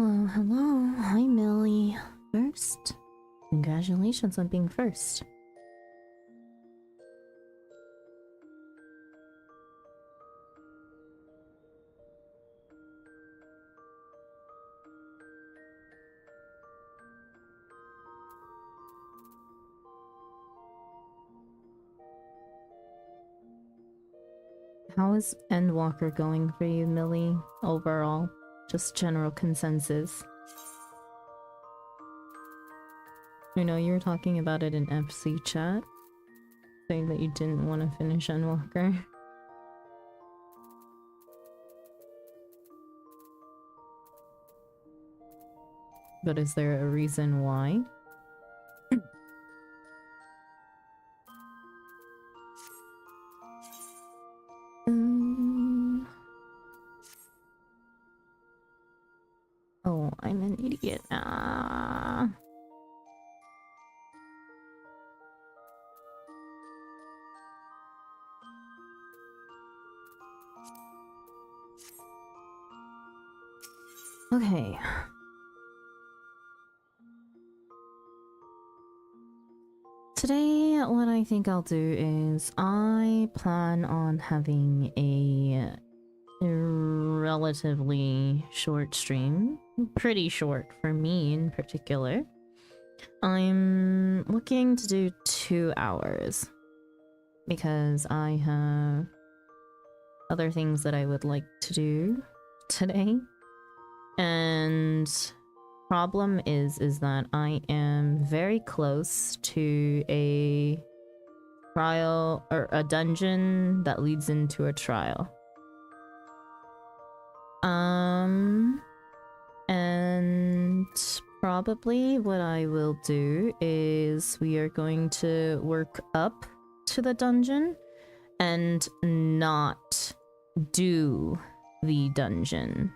Oh, hello. Hi, Millie. First, congratulations on being first. How is Endwalker going for you, Millie, overall? Just general consensus. I know you were talking about it in FC chat, saying that you didn't want to finish Endwalker. But is there a reason why? Oh, I'm an idiot. Okay. Today, what I think I'll do is I plan on having a relatively short stream. Pretty short for me in particular. I'm looking to do 2 hours because I have other things that I would like to do today. And problem is that I am very close to a trial or a dungeon that leads into a trial. And probably what I will do is we are going to work up to the dungeon and not do the dungeon.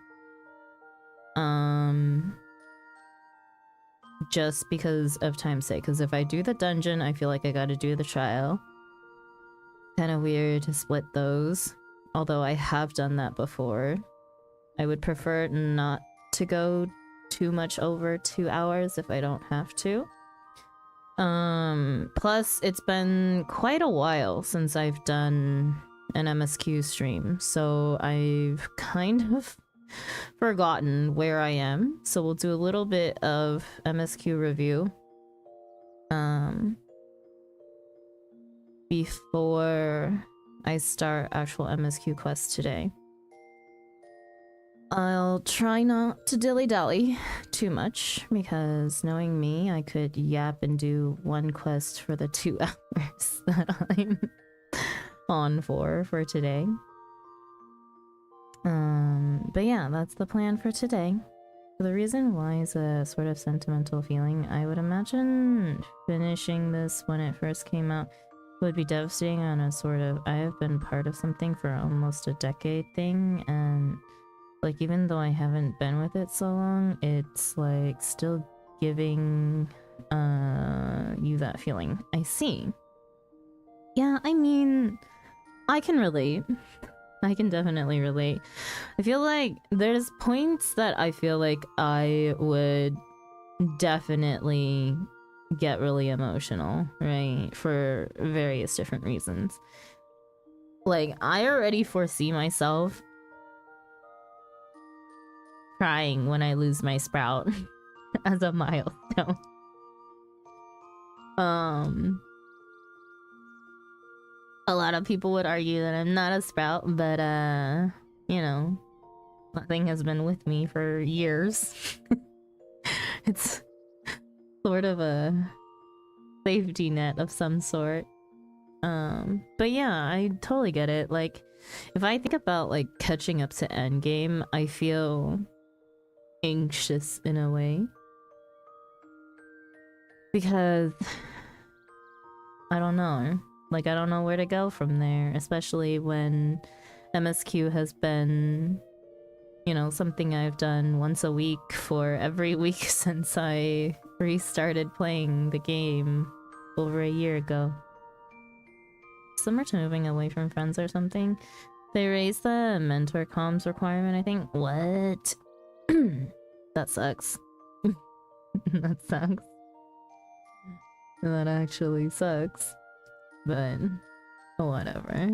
just because of time's sake. Because if I do the dungeon, I feel like I gotta do the trial. Kind of weird to split those. Although I have done that before. I would prefer not to go too much over 2 hours if I don't have to. Plus it's been quite a while since I've done an MSQ stream, so I've kind of forgotten where I am. So we'll do a little bit of MSQ review before I start actual MSQ quests today. I'll try not to dilly-dally too much, because knowing me, I could yap and do one quest for the 2 hours that I'm on for today. But yeah, that's the plan for today. The reason why is a sort of sentimental feeling. I would imagine finishing this when it first came out would be devastating on a sort of I have been part of something for almost a decade thing, and like even though I haven't been with it so long, it's like still giving you that feeling. I see. Yeah, I mean, I can relate. I can definitely relate. I feel like there's points that I feel like I would definitely get really emotional, right? For various different reasons. Like, I already foresee myself crying when I lose my sprout as a milestone. A lot of people would argue that I'm not a sprout, but you know, that thing has been with me for years. It's sort of a safety net of some sort. But yeah, I totally get it. Like, if I think about like catching up to endgame, I feel anxious in a way, because I don't know. Like, I don't know where to go from there, especially when MSQ has been, you know, something I've done once a week for every week since I restarted playing the game over a year ago. Similar to moving away from friends or something. They raised the mentor comms requirement, I think. What? That sucks. That sucks. That actually sucks. But whatever.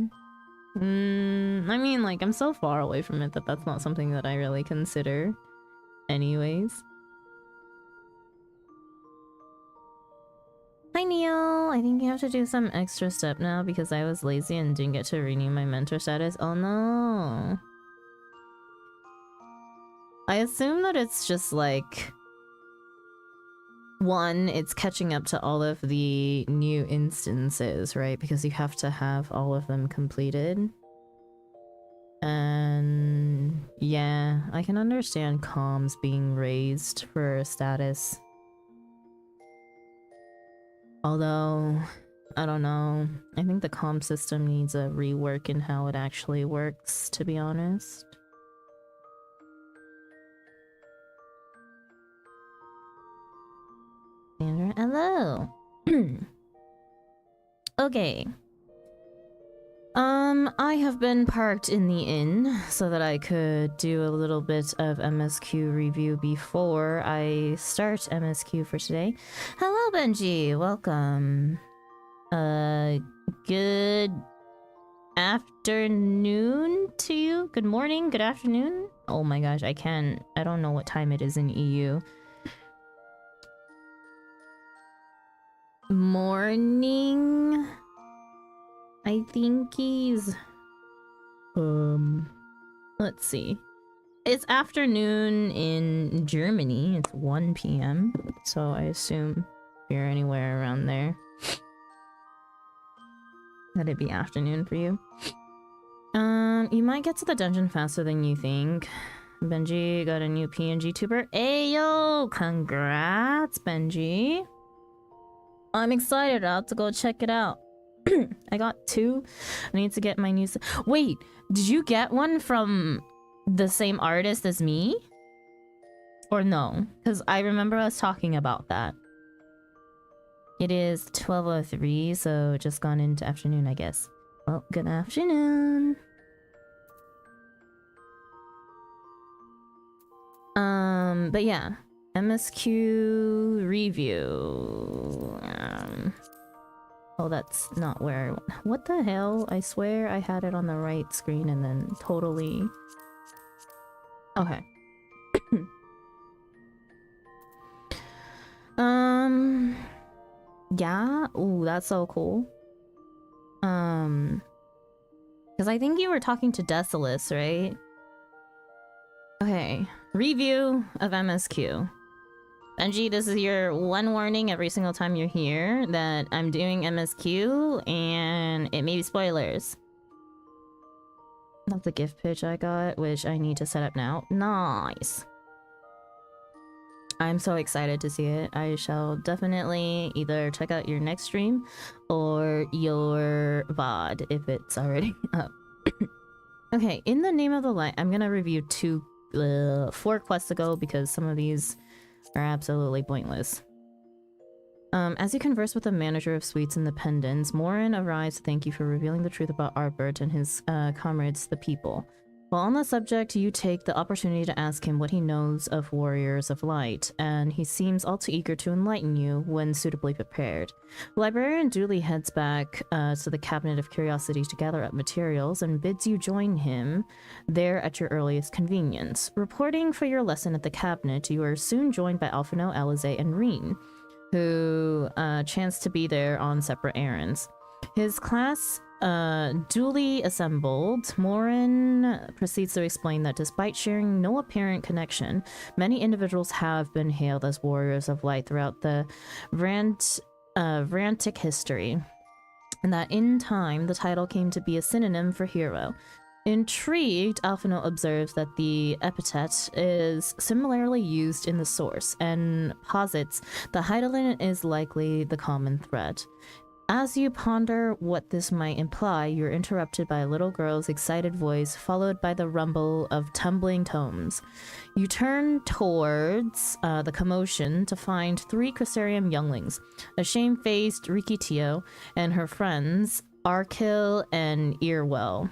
I mean, like, I'm so far away from it that that's not something that I really consider anyways. Hi Neil! I think you have to do some extra step now because I was lazy and didn't get to renew my mentor status. Oh no! I assume that it's just like... One, it's catching up to all of the new instances, right? Because you have to have all of them completed. And yeah, I can understand comms being raised for status. Although, I don't know. I think the comm system needs a rework in how it actually works, to be honest. Sandra, hello. Okay. I have been parked in the inn so that I could do a little bit of MSQ review before I start MSQ for today. Hello, Benji. Welcome. Good afternoon to you. Good morning. Good afternoon. Oh my gosh, I don't know what time it is in EU. Morning, I think he's let's see, it's afternoon in Germany. It's 1 p.m. so I assume if you're anywhere around there that'd be afternoon for you. You might get to the dungeon faster than you think. Benji got a new PNG tuber. Ayo, congrats Benji. I'm excited. I'll have to go check it out. I got 2. I need to get my new... Wait, did you get one from the same artist as me? Or no, because I remember us talking about that. It is 12:03, so just gone into afternoon, I guess. Well, good afternoon. But yeah, MSQ review. Oh, that's not where. What the hell? I swear I had it on the right screen and then totally. Okay. Yeah. Ooh, that's so cool. Because I think you were talking to Decilis, right? Okay. Review of MSQ. Benji, this is your one warning every single time you're here that I'm doing MSQ and it may be spoilers. That's a gift pitch I got, which I need to set up now. Nice. I'm so excited to see it. I shall definitely either check out your next stream or your VOD if it's already up. Okay, in the name of the light, I'm gonna review 4 quests ago because some of these are absolutely pointless. As you converse with the manager of suites and the pendants, Morin arrives to thank you for revealing the truth about Arbert and his comrades, the people. While on the subject, you take the opportunity to ask him what he knows of Warriors of Light, and he seems all too eager to enlighten you when suitably prepared. The librarian duly heads back to the Cabinet of Curiosity to gather up materials and bids you join him there at your earliest convenience. Reporting for your lesson at the cabinet, you are soon joined by Alphino, Alize, and Reen, who chance to be there on separate errands. His class duly assembled, Morin proceeds to explain that despite sharing no apparent connection, many individuals have been hailed as Warriors of Light throughout the Rantic history, and that in time the title came to be a synonym for hero. Intrigued, Alphino observes that the epithet is similarly used in the source, and posits that Heidelin is likely the common thread. As you ponder what this might imply, you're interrupted by a little girl's excited voice, followed by the rumble of tumbling tomes. You turn towards the commotion to find 3 Cressarium younglings, a shamefaced Rikitio and her friends, Arkil and Earwell,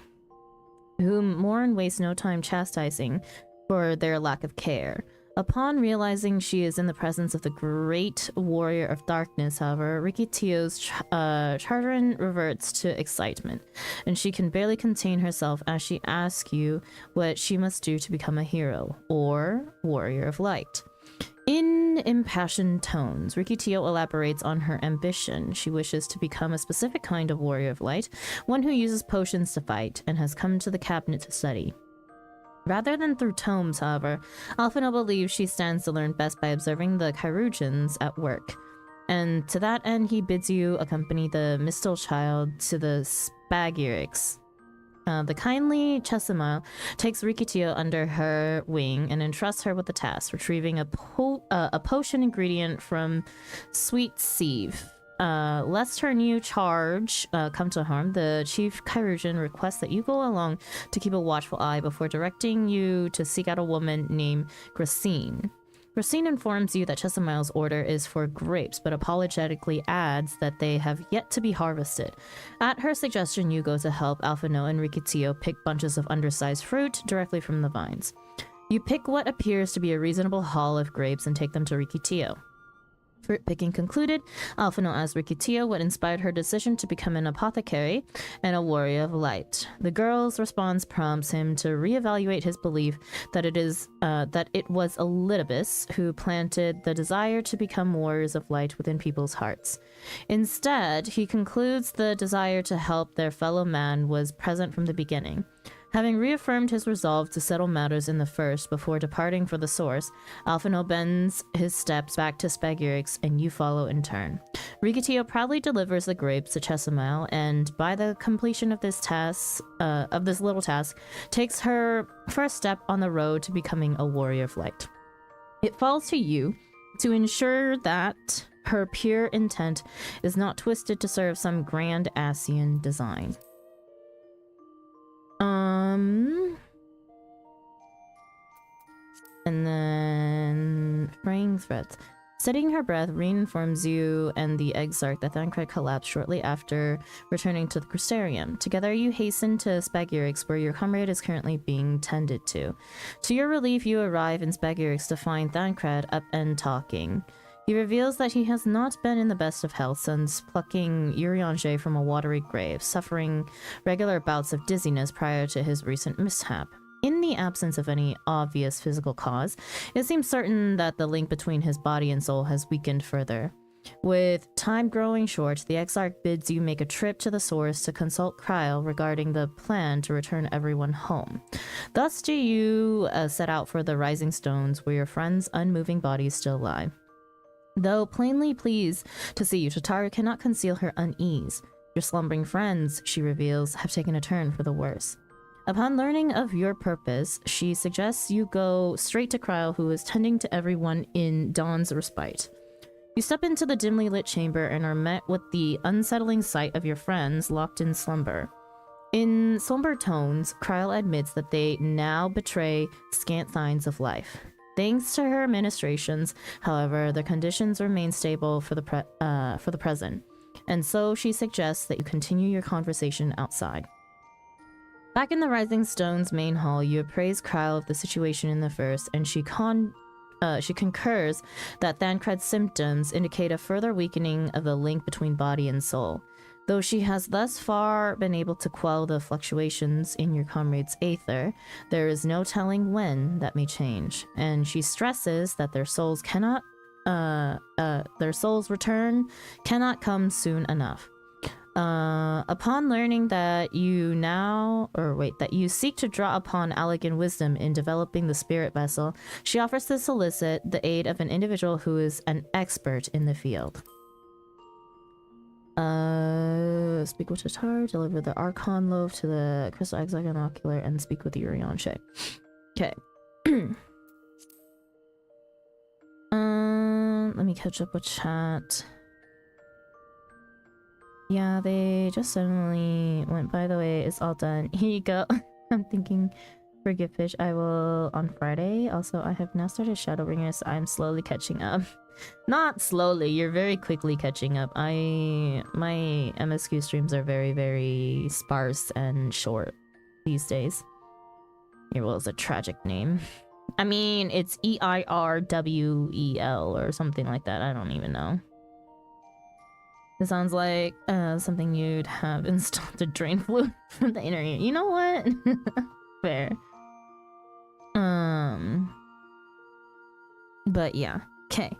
whom Morin wastes no time chastising for their lack of care. Upon realizing she is in the presence of the great warrior of darkness, however, Rikitio's chagrin reverts to excitement, and she can barely contain herself as she asks you what she must do to become a hero, or warrior of light. In impassioned tones, Rikitio elaborates on her ambition. She wishes to become a specific kind of warrior of light, one who uses potions to fight, and has come to the cabinet to study. Rather than through tomes, however, Alphino believes she stands to learn best by observing the Chirurgeons at work. And to that end, he bids you accompany the Mistle Child to the Spagyrics. The kindly Chesimile takes Rikitio under her wing and entrusts her with the task, retrieving a potion ingredient from Sweet Sieve. Lest her new charge come to harm, the chief chirurgeon requests that you go along to keep a watchful eye before directing you to seek out a woman named Gracine. Gracine informs you that Chesimile's order is for grapes, but apologetically adds that they have yet to be harvested. At her suggestion, you go to help Alphino and Rikitio pick bunches of undersized fruit directly from the vines. You pick what appears to be a reasonable haul of grapes and take them to Rikitio. Fruit picking concluded, Alphino asks Rikitio what inspired her decision to become an apothecary and a warrior of light. The girl's response prompts him to reevaluate his belief that it was Elidibus who planted the desire to become warriors of light within people's hearts. Instead, he concludes the desire to help their fellow man was present from the beginning. Having reaffirmed his resolve to settle matters in the first before departing for the source, Alphino bends his steps back to Spagyrics, and you follow in turn. Rikitio proudly delivers the grapes to Chesimile, and by the completion of this little task, takes her first step on the road to becoming a warrior of light. It falls to you to ensure that her pure intent is not twisted to serve some grand Asian design. And then fraying threats. Studying her breath, Reen informs you and the Exarch that Thancred collapsed shortly after returning to the Crystarium. Together, you hasten to Spagurix, where your comrade is currently being tended to. To your relief, you arrive in Spagurix to find Thancred up and talking. He reveals that he has not been in the best of health since plucking Urianger from a watery grave, suffering regular bouts of dizziness prior to his recent mishap. In the absence of any obvious physical cause, it seems certain that the link between his body and soul has weakened further. With time growing short, the Exarch bids you make a trip to the source to consult Kryle regarding the plan to return everyone home. Thus do you set out for the Rising Stones, where your friend's unmoving bodies still lie. Though plainly pleased to see you, Tataru cannot conceal her unease. Your slumbering friends, she reveals, have taken a turn for the worse. Upon learning of your purpose, she suggests you go straight to Kryle, who is tending to everyone in Dawn's respite. You step into the dimly lit chamber and are met with the unsettling sight of your friends locked in slumber. In somber tones, Kryle admits that they now betray scant signs of life. Thanks to her ministrations, however, their conditions remain stable for the present, and so she suggests that you continue your conversation outside. Back in the Rising Stone's main hall, you appraise Kryle of the situation in the first, and she concurs that Thancred's symptoms indicate a further weakening of the link between body and soul. Though she has thus far been able to quell the fluctuations in your comrade's aether, there is no telling when that may change, and she stresses that their souls return cannot come soon enough. Upon learning that you seek to draw upon Allegan wisdom in developing the spirit vessel, she offers to solicit the aid of an individual who is an expert in the field. Speak with Tatar, deliver the Archon loaf to the Crystal Exarch Ocular, and speak with Urianger. Okay. Let me catch up with chat. Yeah, they just suddenly went, by the way, it's all done. Here you go. I'm thinking for Gift Fish, I will on Friday. Also, I have now started Shadowbringers, so I'm slowly catching up. Not slowly, you're very quickly catching up. My MSQ streams are very, very sparse and short these days. Eirwell is a tragic name. I mean, it's EIRWEL or something like that. I don't even know. It sounds like something you'd have installed to drain fluid from the internet. You know what? Fair. But yeah. Okay.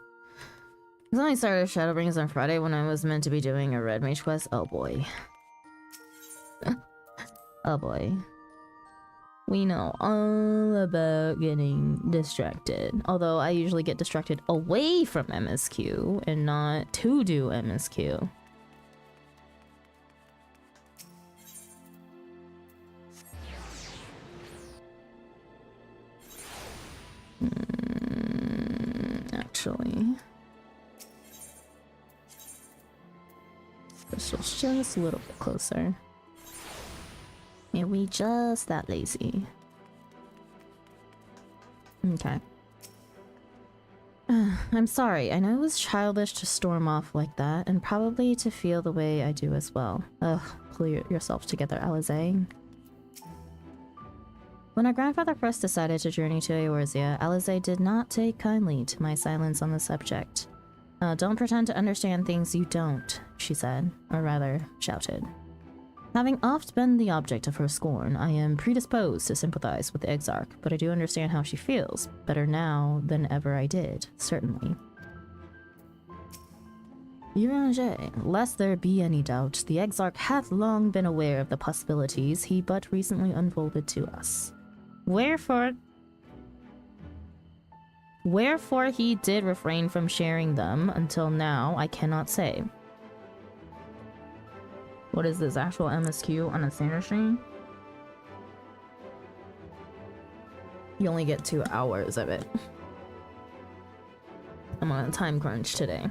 I only started Shadowbringers on Friday when I was meant to be doing a Red Mage quest. Oh boy. Oh boy. We know all about getting distracted. Although I usually get distracted away from MSQ and not to do MSQ. Actually. Crystal's just a little bit closer. And we just that lazy. Okay. I'm sorry. I know it was childish to storm off like that, and probably to feel the way I do as well. Ugh, pull yourself together, Alize. When our grandfather first decided to journey to Eorzea, Alize did not take kindly to my silence on the subject. Don't pretend to understand things you don't, she said, or rather, shouted. Having oft been the object of her scorn, I am predisposed to sympathize with the Exarch, but I do understand how she feels, better now than ever I did, certainly. Urianger, lest there be any doubt, the Exarch hath long been aware of the possibilities he but recently unfolded to us. Wherefore he did refrain from sharing them until now, I cannot say. What is this, actual MSQ on a standard stream? You only get 2 hours of it. I'm on a time crunch today.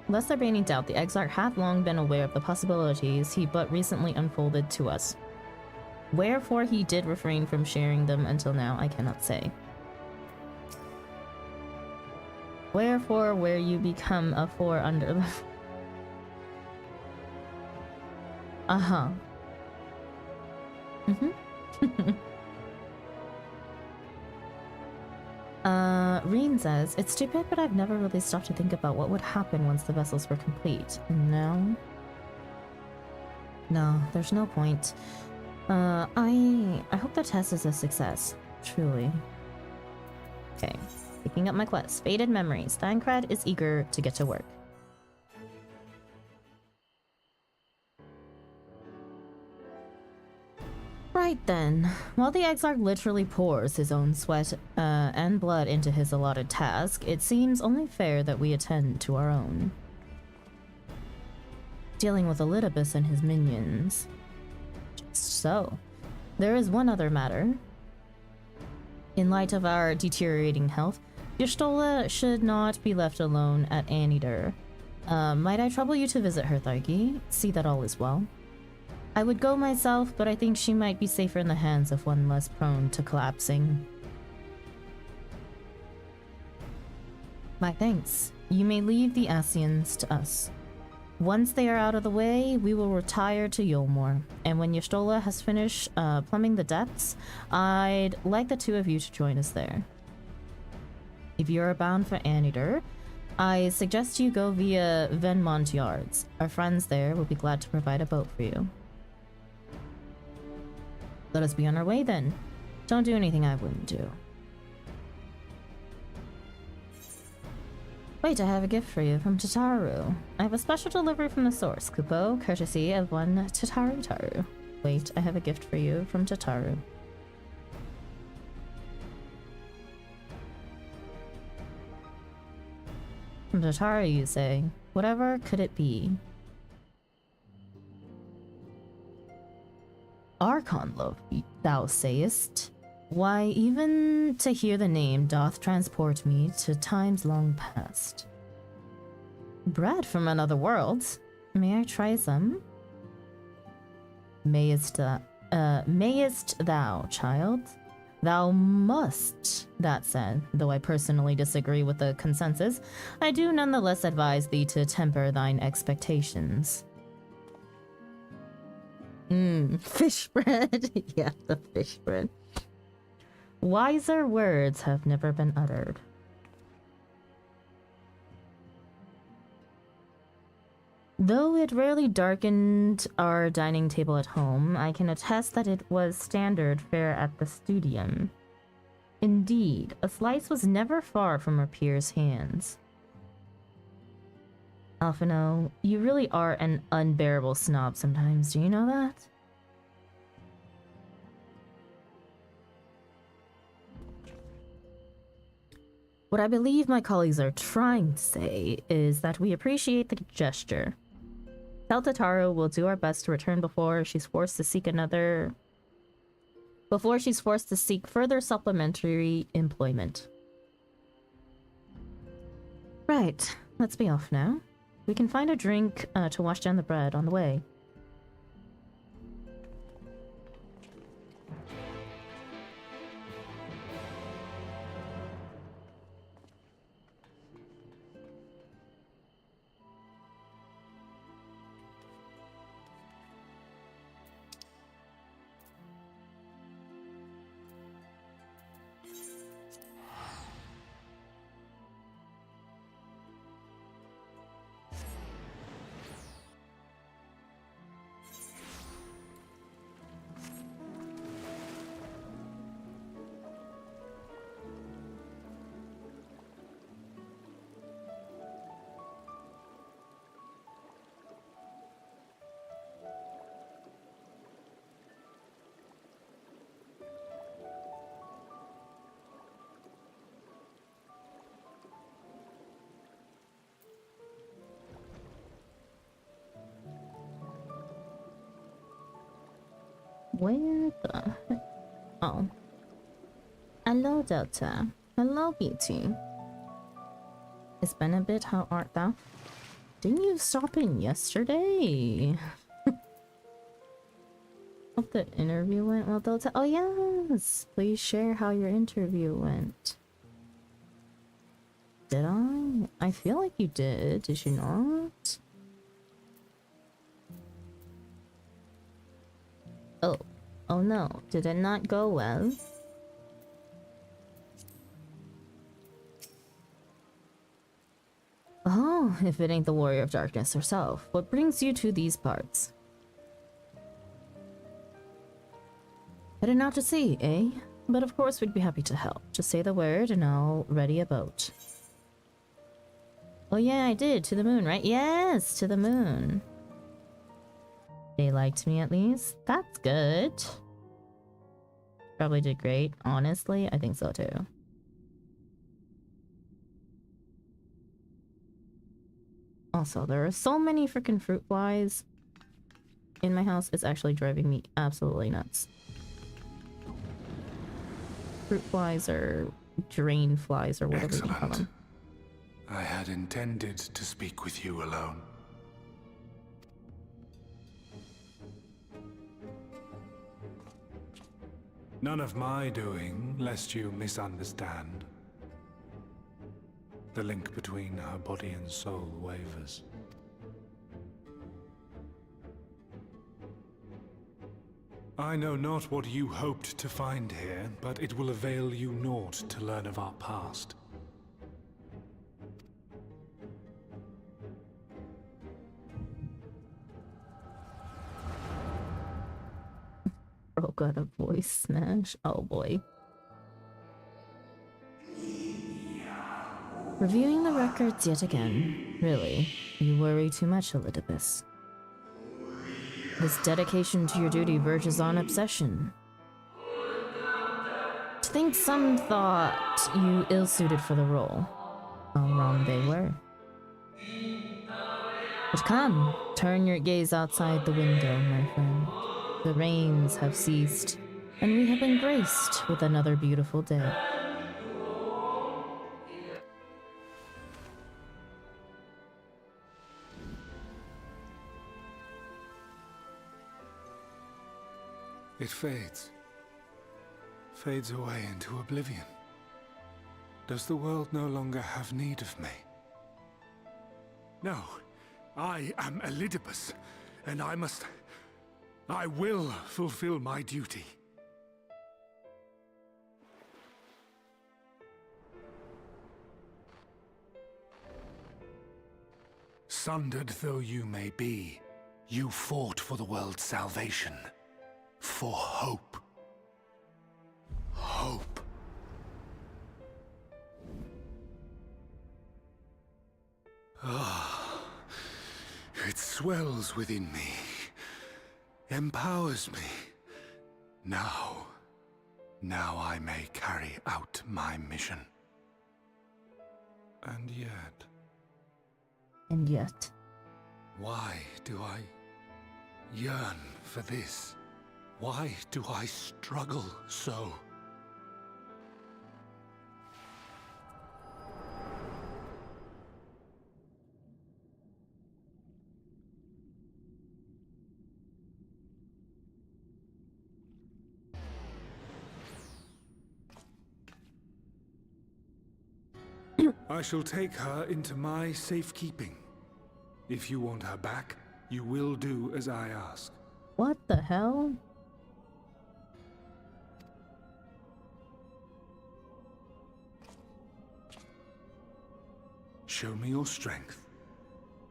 Lest there be any doubt, the Exarch hath long been aware of the possibilities he but recently unfolded to us. Wherefore he did refrain from sharing them until now, I cannot say. Wherefore, where you become a 4 under the... Uh-huh. Reen says, it's stupid, but I've never really stopped to think about what would happen once the vessels were complete. No, there's no point. I hope the test is a success. Truly. Okay. Picking up my quest. Faded Memories. Thancred is eager to get to work. Right then. While the Exarch literally pours his own sweat and blood into his allotted task, it seems only fair that we attend to our own. Dealing with Elidibus and his minions. Just so. There is one other matter. In light of our deteriorating health, Y'shtola should not be left alone at Aneder. Might I trouble you to visit her, Thargi? See that all is well. I would go myself, but I think she might be safer in the hands of one less prone to collapsing. My thanks. You may leave the Ascians to us. Once they are out of the way, we will retire to Yulmore, and when Y'shtola has finished plumbing the depths, I'd like the two of you to join us there. If you are bound for Aneder, I suggest you go via Venmont Yards. Our friends there will be glad to provide a boat for you. Let us be on our way then. Don't do anything I wouldn't do. Wait, I have a gift for you from Tataru. I have a special delivery from the source, Kupo, courtesy of one Tataru. Wait, I have a gift for you from Tataru. From Tataru, you say? Whatever could it be? Archon love, thou sayest? Why, even to hear the name doth transport me to times long past. Bread from another world? May I try some? Mayest thou, child? Thou must, that said, though I personally disagree with the consensus, I do nonetheless advise thee to temper thine expectations. Fish bread. Yeah, the fish bread. Wiser words have never been uttered. Though it rarely darkened our dining table at home, I can attest that it was standard fare at the studium. Indeed, a slice was never far from our peers' hands. Alphino, you really are an unbearable snob sometimes, do you know that? What I believe my colleagues are trying to say is that we appreciate the gesture. Tell Tataru we'll do our best to return before she's forced to seek further supplementary employment. Right, let's be off now. We can find a drink to wash down the bread on the way. Where the heck? Oh. Hello, Delta. Hello, Beauty. It's been a bit, how art thou? Didn't you stop in yesterday? Hope the interview went well. They'll tell. Oh yes, please share how your interview went. Did I? I feel like you did. Did you not? Oh. Oh no. Did it not go well? Oh, if it ain't the Warrior of Darkness herself. What brings you to these parts? Heading out to sea, eh? But of course we'd be happy to help. Just say the word and I'll ready a boat. Oh yeah, I did. To the moon, right? Yes, to the moon. They liked me at least. That's good. Probably did great. Honestly, I think so too. Also, there are so many freaking fruit flies in my house. It's actually driving me absolutely nuts. Fruit flies or drain flies or whatever you call them. I had intended to speak with you alone. None of my doing, lest you misunderstand. The link between her body and soul wavers. I know not what you hoped to find here, but it will avail you naught to learn of our past. Oh, got a voice smash. Oh boy. Reviewing the records yet again. Really, you worry too much, Elidibus. This dedication to your duty verges on obsession. To think some thought you ill-suited for the role. How wrong they were. But come, turn your gaze outside the window, my friend. The rains have ceased, and we have been graced with another beautiful day. It fades. Fades away into oblivion. Does the world no longer have need of me? No. I am Elidibus, and I will fulfill my duty. Sundered though you may be, you fought for the world's salvation. For hope. Hope. Ah, it swells within me, empowers me. Now I may carry out my mission. And yet, why do I yearn for this? Why do I struggle so? I shall take her into my safekeeping. If you want her back, you will do as I ask. What the hell? Show me your strength.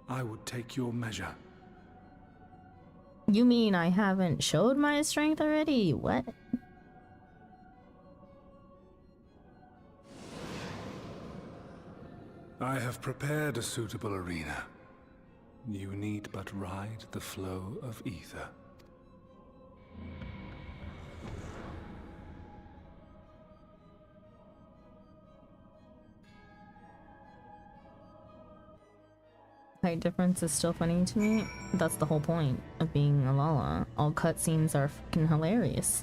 I would take your measure. You mean I haven't showed my strength already? What? I have prepared a suitable arena. You need but ride the flow of ether. Height difference is still funny to me. That's the whole point of being a Lala. All cutscenes are fucking hilarious.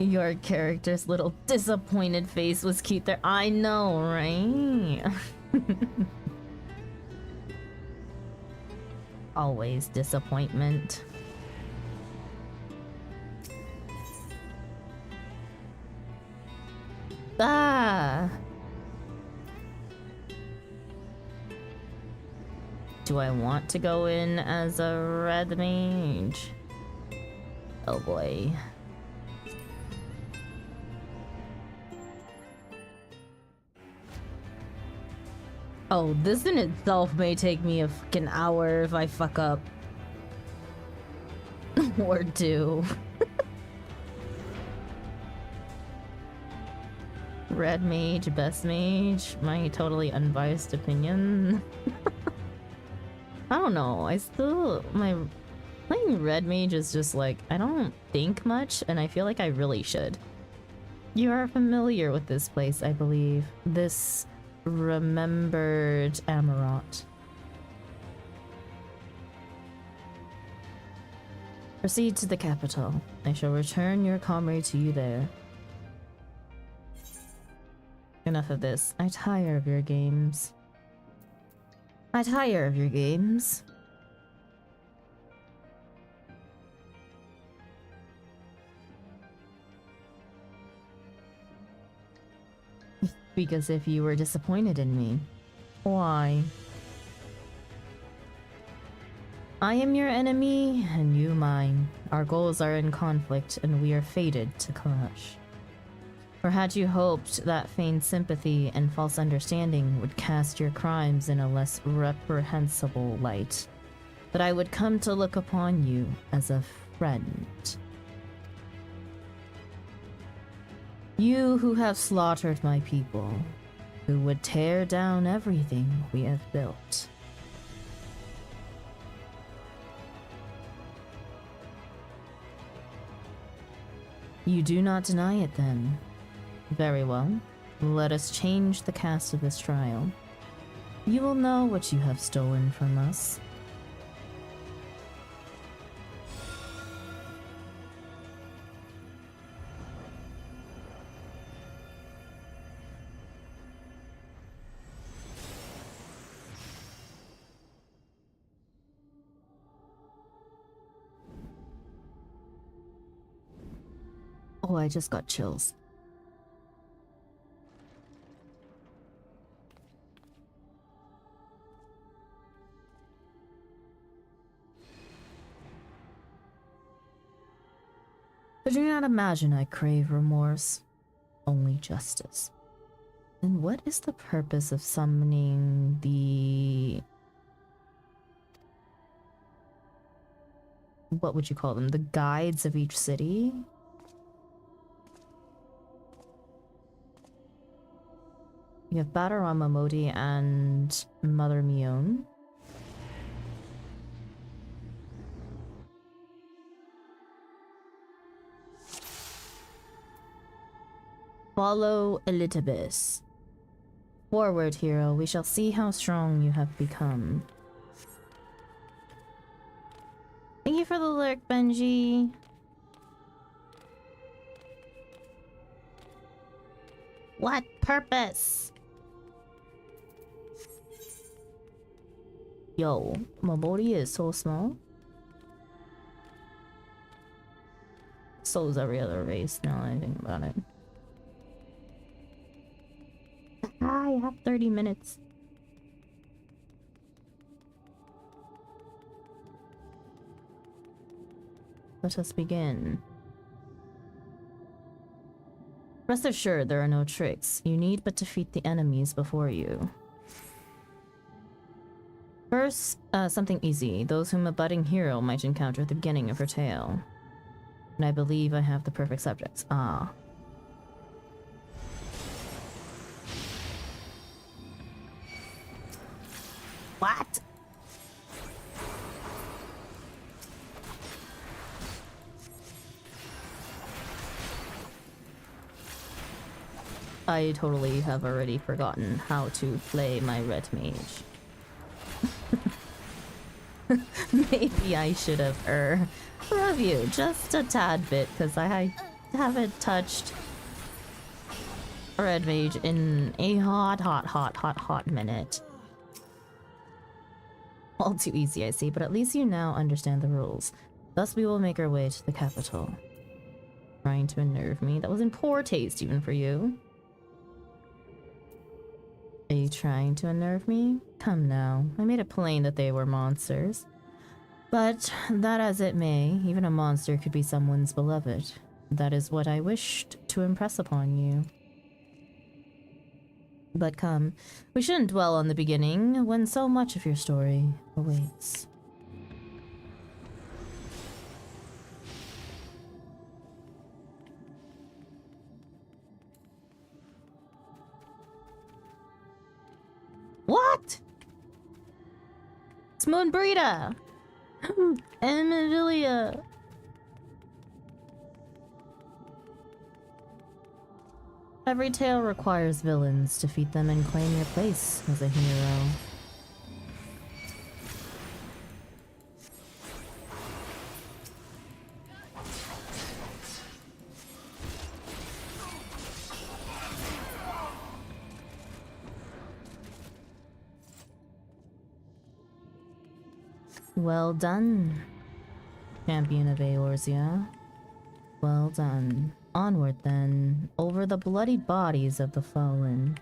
Your character's little disappointed face was cute there. I know, right? Always disappointment. Do I want to go in as a red mage? Oh boy. Oh, this in itself may take me a fucking hour if I fuck up. Or two. Red mage, best mage, my totally unbiased opinion. I don't know, playing red mage is just like, I don't think much, and I feel like I really should. You are familiar with this place, I believe. This remembered Amarot. Proceed to the capital. I shall return your comrade to you there. Enough of this. I tire of your games. I tire of your games. Because if you were disappointed in me, why? I am your enemy, and you mine. Our goals are in conflict, and we are fated to clash. Or had you hoped that feigned sympathy and false understanding would cast your crimes in a less reprehensible light, that I would come to look upon you as a friend? You who have slaughtered my people, who would tear down everything we have built. You do not deny it then. Very well. Let us change the cast of this trial. You will know what you have stolen from us. Oh, I just got chills. But do not imagine I crave remorse, only justice. And what is the purpose of summoning the... what would you call them? The guides of each city? You have Batarama Modi and Mother Mion. Follow Elizabeth. Forward, hero. We shall see how strong you have become. Thank you for the lurk, Benji. What purpose? Yo, my body is so small. So is every other race now that I think about it. I have 30 minutes. Let us begin. Rest assured there are no tricks. You need but defeat the enemies before you. First, something easy. Those whom a budding hero might encounter at the beginning of her tale. And I believe I have the perfect subjects. Ah. What? I totally have already forgotten how to play my red mage. Maybe I should have review just a tad bit, because I haven't touched red mage in a hot minute. All too easy, I see, but at least you now understand the rules. Thus we will make our way to the capital. Trying to unnerve me? That was in poor taste even for you. Are you trying to unnerve me? Come now, I made it plain that they were monsters. But that as it may, even a monster could be someone's beloved. That is what I wished to impress upon you. But come, we shouldn't dwell on the beginning when so much of your story awaits. What? It's Moon Brita! Emilia! Every tale requires villains. Defeat them and claim your place as a hero. Well done, champion of Eorzea. Well done. Onward then, over the bloody bodies of the fallen.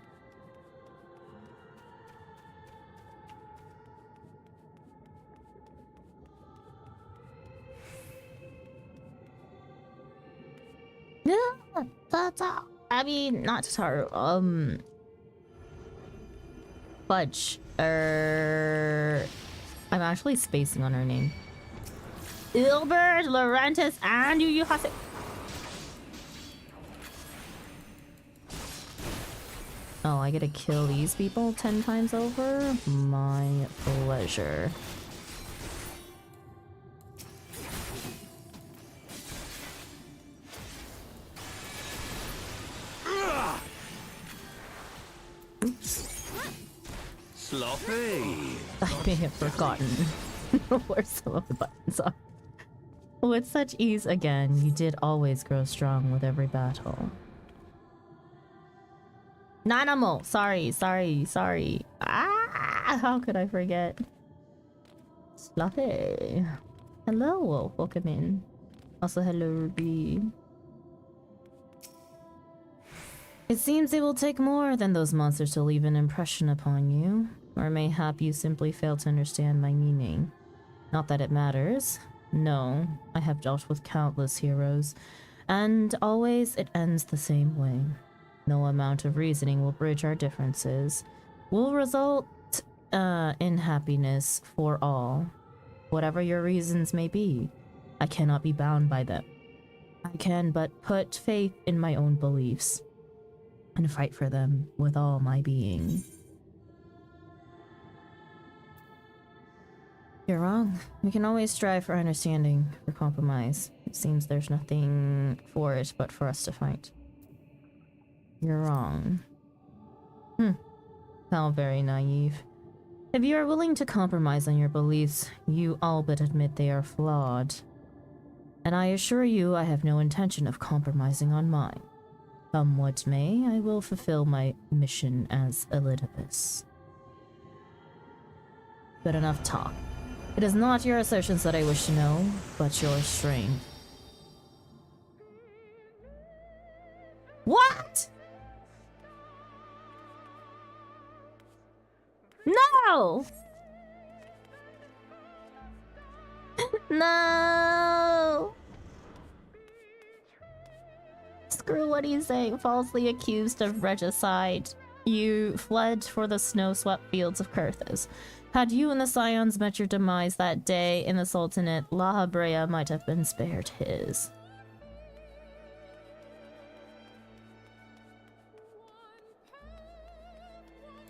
Yeah, I mean, not Tataru, Fudge. I'm actually spacing on her name. Ilbert, Laurentis, and Yu Hase. Oh, I get to kill these people 10 times over? My pleasure. Oops. Sloppy. I may have forgotten where some of the buttons are. With such ease again, you did always grow strong with every battle. Nanamo! Sorry. Ah! How could I forget? Sloppy. Hello, welcome in. Also, hello, Ruby. It seems it will take more than those monsters to leave an impression upon you. Or mayhap you simply fail to understand my meaning. Not that it matters. No, I have dealt with countless heroes, and always it ends the same way. No amount of reasoning will bridge our differences. Will result in happiness for all. Whatever your reasons may be, I cannot be bound by them. I can but put faith in my own beliefs and fight for them with all my being. You're wrong. We can always strive for understanding, for compromise. It seems there's nothing for it but for us to fight. You're wrong. How very naive. If you are willing to compromise on your beliefs, you all but admit they are flawed. And I assure you I have no intention of compromising on mine. Come what may, I will fulfill my mission as Elidipus. Good enough talk. It is not your assertions that I wish to know, but your strength. What? No! No! Screw what he's saying. Falsely accused of regicide. You fled for the snow-swept fields of Kurthis. Had you and the Scions met your demise that day in the Sultanate, La Habrea might have been spared his.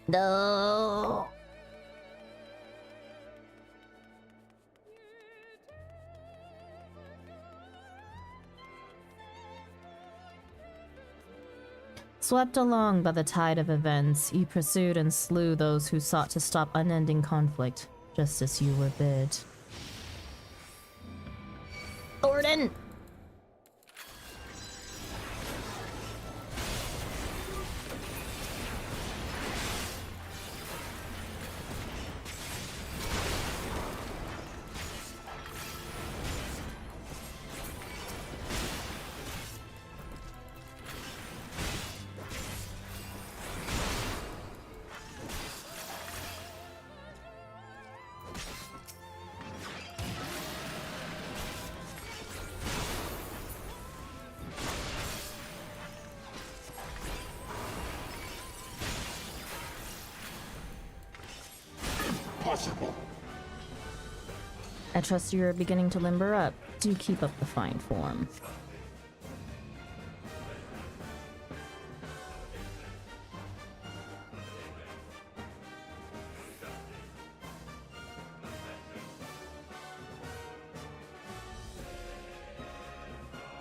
No. Swept along by the tide of events, you pursued and slew those who sought to stop unending conflict, just as you were bid. Gordon! impossible. I trust you're beginning to limber up. Do keep up the fine form.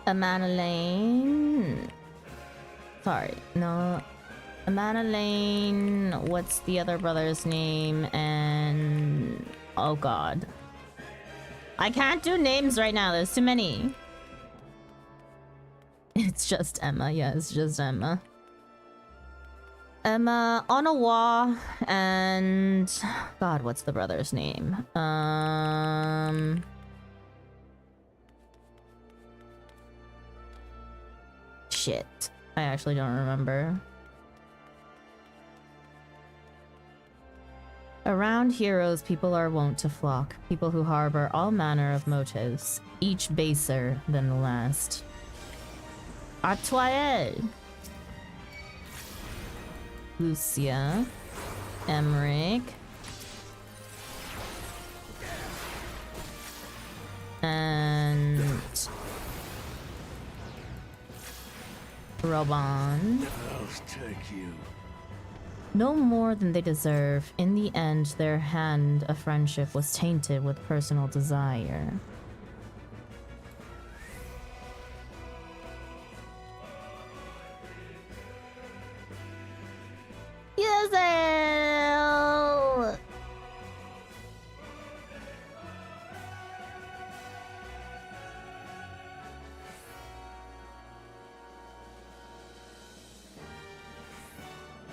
Amana Lane. Sorry, no. Amana Lane. What's the other brother's name? And oh god, I can't do names right now. There's too many. It's just Emma. Yeah, it's just Emma. Emma Onawa and god, what's the brother's name? Shit. I actually don't remember. Around heroes, people are wont to flock. People who harbor all manner of motives, each baser than the last. Atoye! Lucia. Emmerich. And Roban. I'll take you. No more than they deserve. In the end, their hand of friendship was tainted with personal desire. Yes!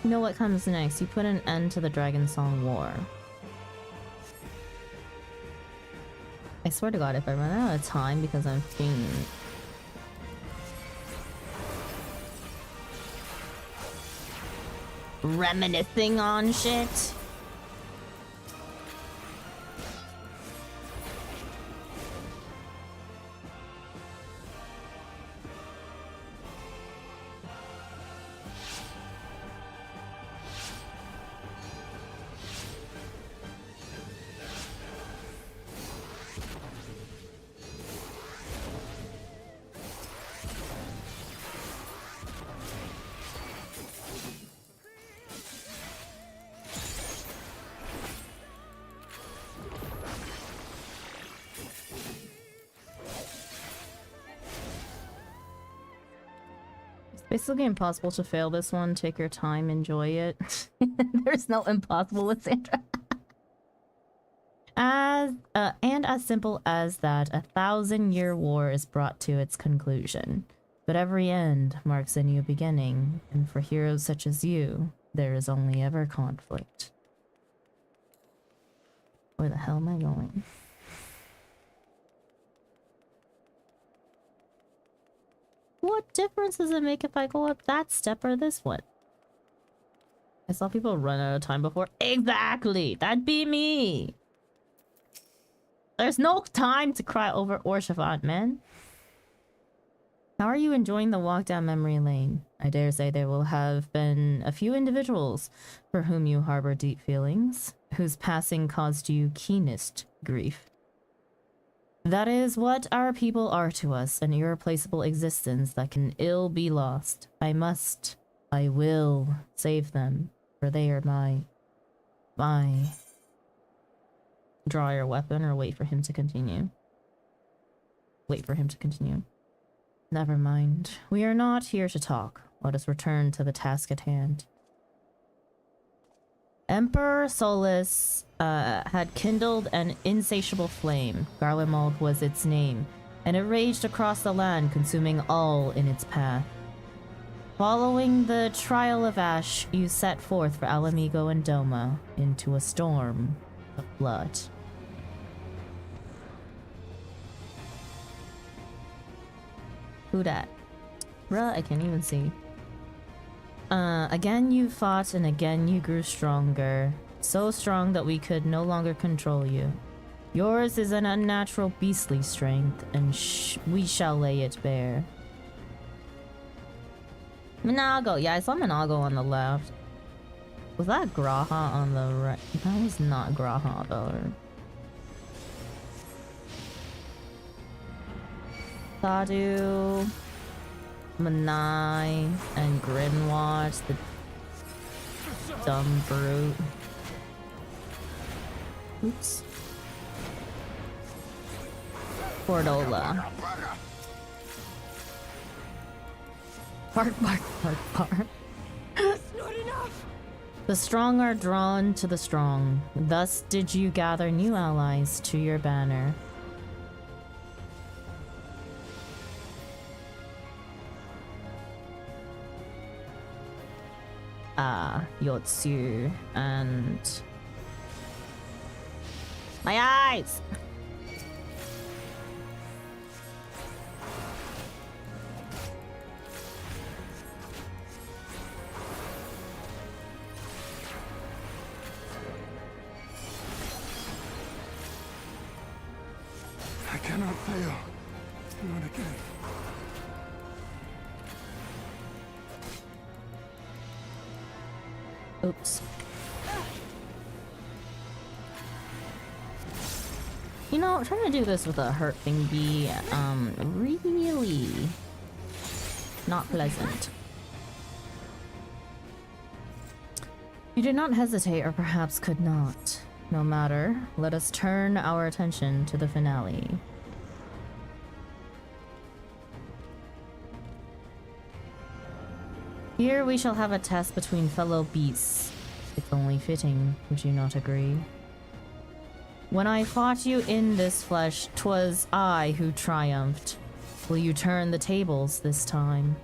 You know what comes next? You put an end to the Dragon Song War. I swear to god, if I run out of time because I'm being... reminiscing on shit. Basically impossible to fail this one. Take your time, enjoy it. There's no impossible with Sandra. And as simple as that, 1,000-year war is brought to its conclusion. But every end marks a new beginning, and for heroes such as you, there is only ever conflict. Where the hell am I going? What difference does it make if I go up that step or this one? I saw people run out of time before. Exactly! That'd be me! There's no time to cry over Orshavant, man. How are you enjoying the walk down memory lane? I dare say there will have been a few individuals for whom you harbor deep feelings, whose passing caused you keenest grief. That is what our people are to us, an irreplaceable existence that can ill be lost. I will save them, for they are my... Draw your weapon or wait for him to continue. Wait for him to continue. Never mind. We are not here to talk. Let us return to the task at hand. Emperor Solus had kindled an insatiable flame. Garlemald was its name, and it raged across the land, consuming all in its path. Following the trial of ash, you set forth for Alamigo and Doma into a storm of blood. Who dat? Bruh, I can't even see. Again you fought and again you grew stronger. So strong that we could no longer control you. Yours is an unnatural beastly strength, and we shall lay it bare. Minago, yeah, I saw Minago on the left. Was that Graha on the right? That was not Graha though. Sadu, Manai, and Grinwatch, the dumb brute. Oops. Cordola. Bark, bark, bark, bark. Not enough. The strong are drawn to the strong. Thus did you gather new allies to your banner. Yotsu and... My eyes! I cannot fail. Not again. Oops. You know, trying to do this with a hurt thingy, really not pleasant. You did not hesitate, or perhaps could not. No matter, let us turn our attention to the finale. Here we shall have a test between fellow beasts. It's only fitting, would you not agree? When I fought you in this flesh, 'twas I who triumphed. Will you turn the tables this time?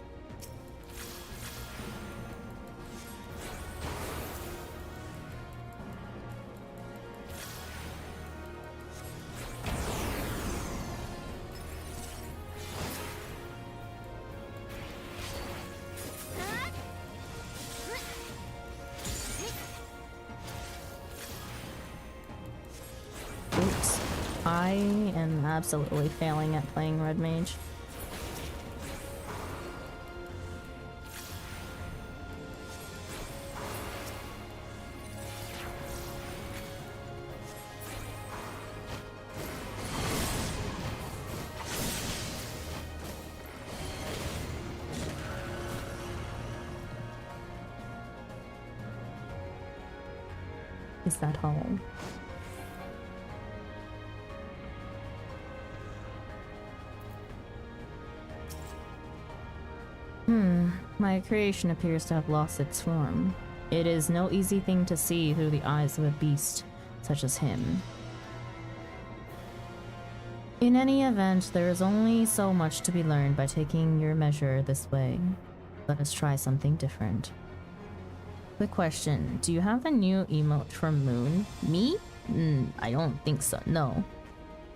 I am absolutely failing at playing Red Mage. Is that home? My creation appears to have lost its form. It is no easy thing to see through the eyes of a beast such as him. In any event, there is only so much to be learned by taking your measure this way. Let us try something different. Quick question, do you have the new emote from Moon? Me? I don't think so, no.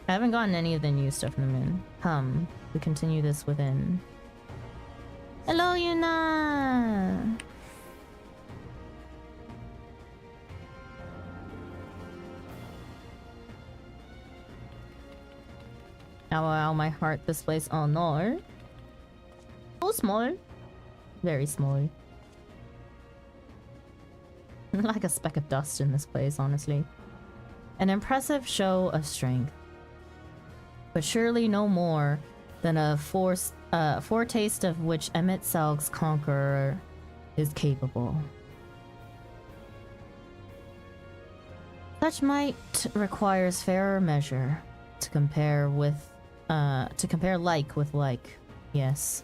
I haven't gotten any of the new stuff from Moon. Come, we continue this within. Hello, Yuna! Ow, my heart displays. Oh no. So small. Very small. Like a speck of dust in this place, honestly. An impressive show of strength. But surely no more than a foretaste of which Emmett Selk's conqueror is capable. Such might requires fairer measure to compare like with like. Yes.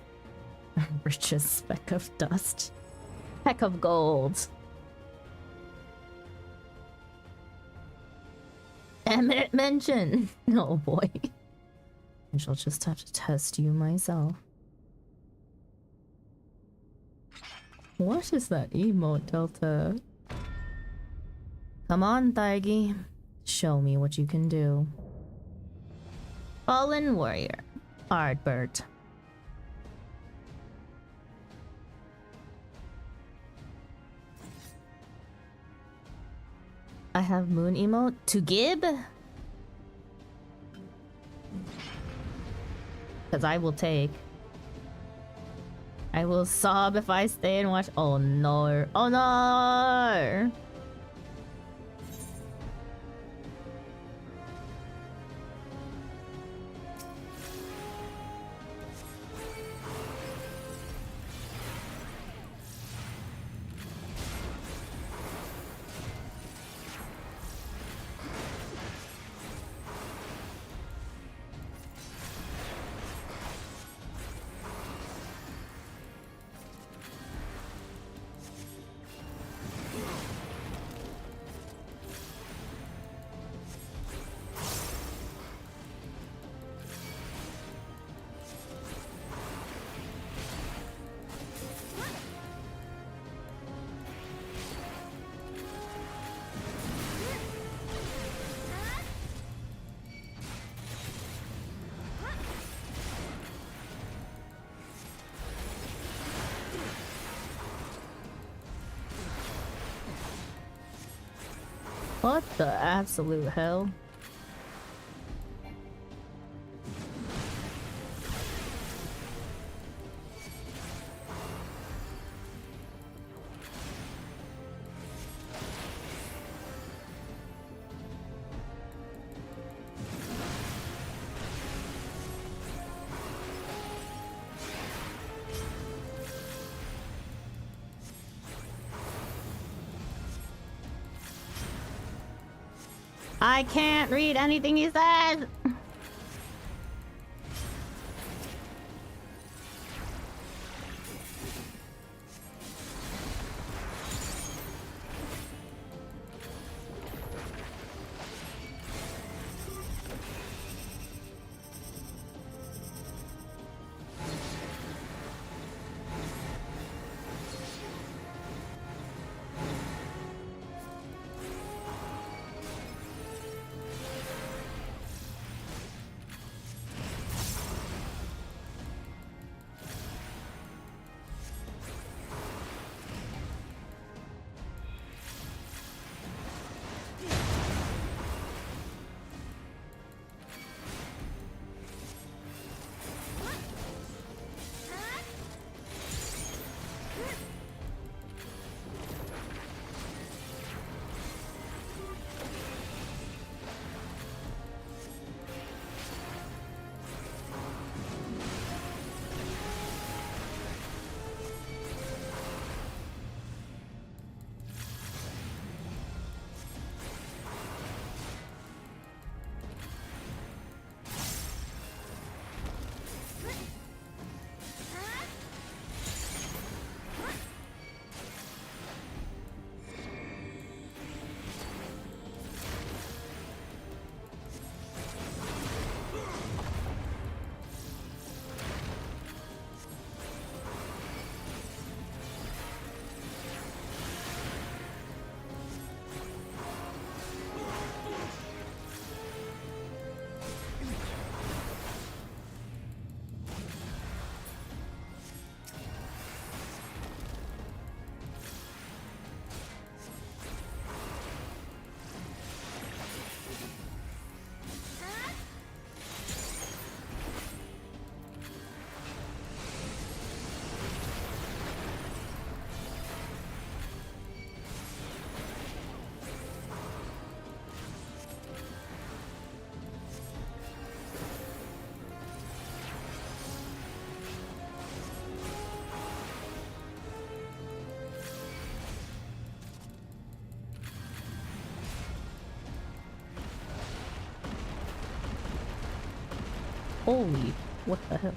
Richest speck of dust. Peck of gold. Emmett mention. Oh boy. I shall just have to test you myself. What is that emote, Delta? Come on, Thargy. Show me what you can do. Fallen warrior. Ardbert. I have moon emote to Gib. Because I will take. I will sob if I stay and watch. Oh no. Oh no! What the absolute hell? I can't read anything he says! Holy, what the hell?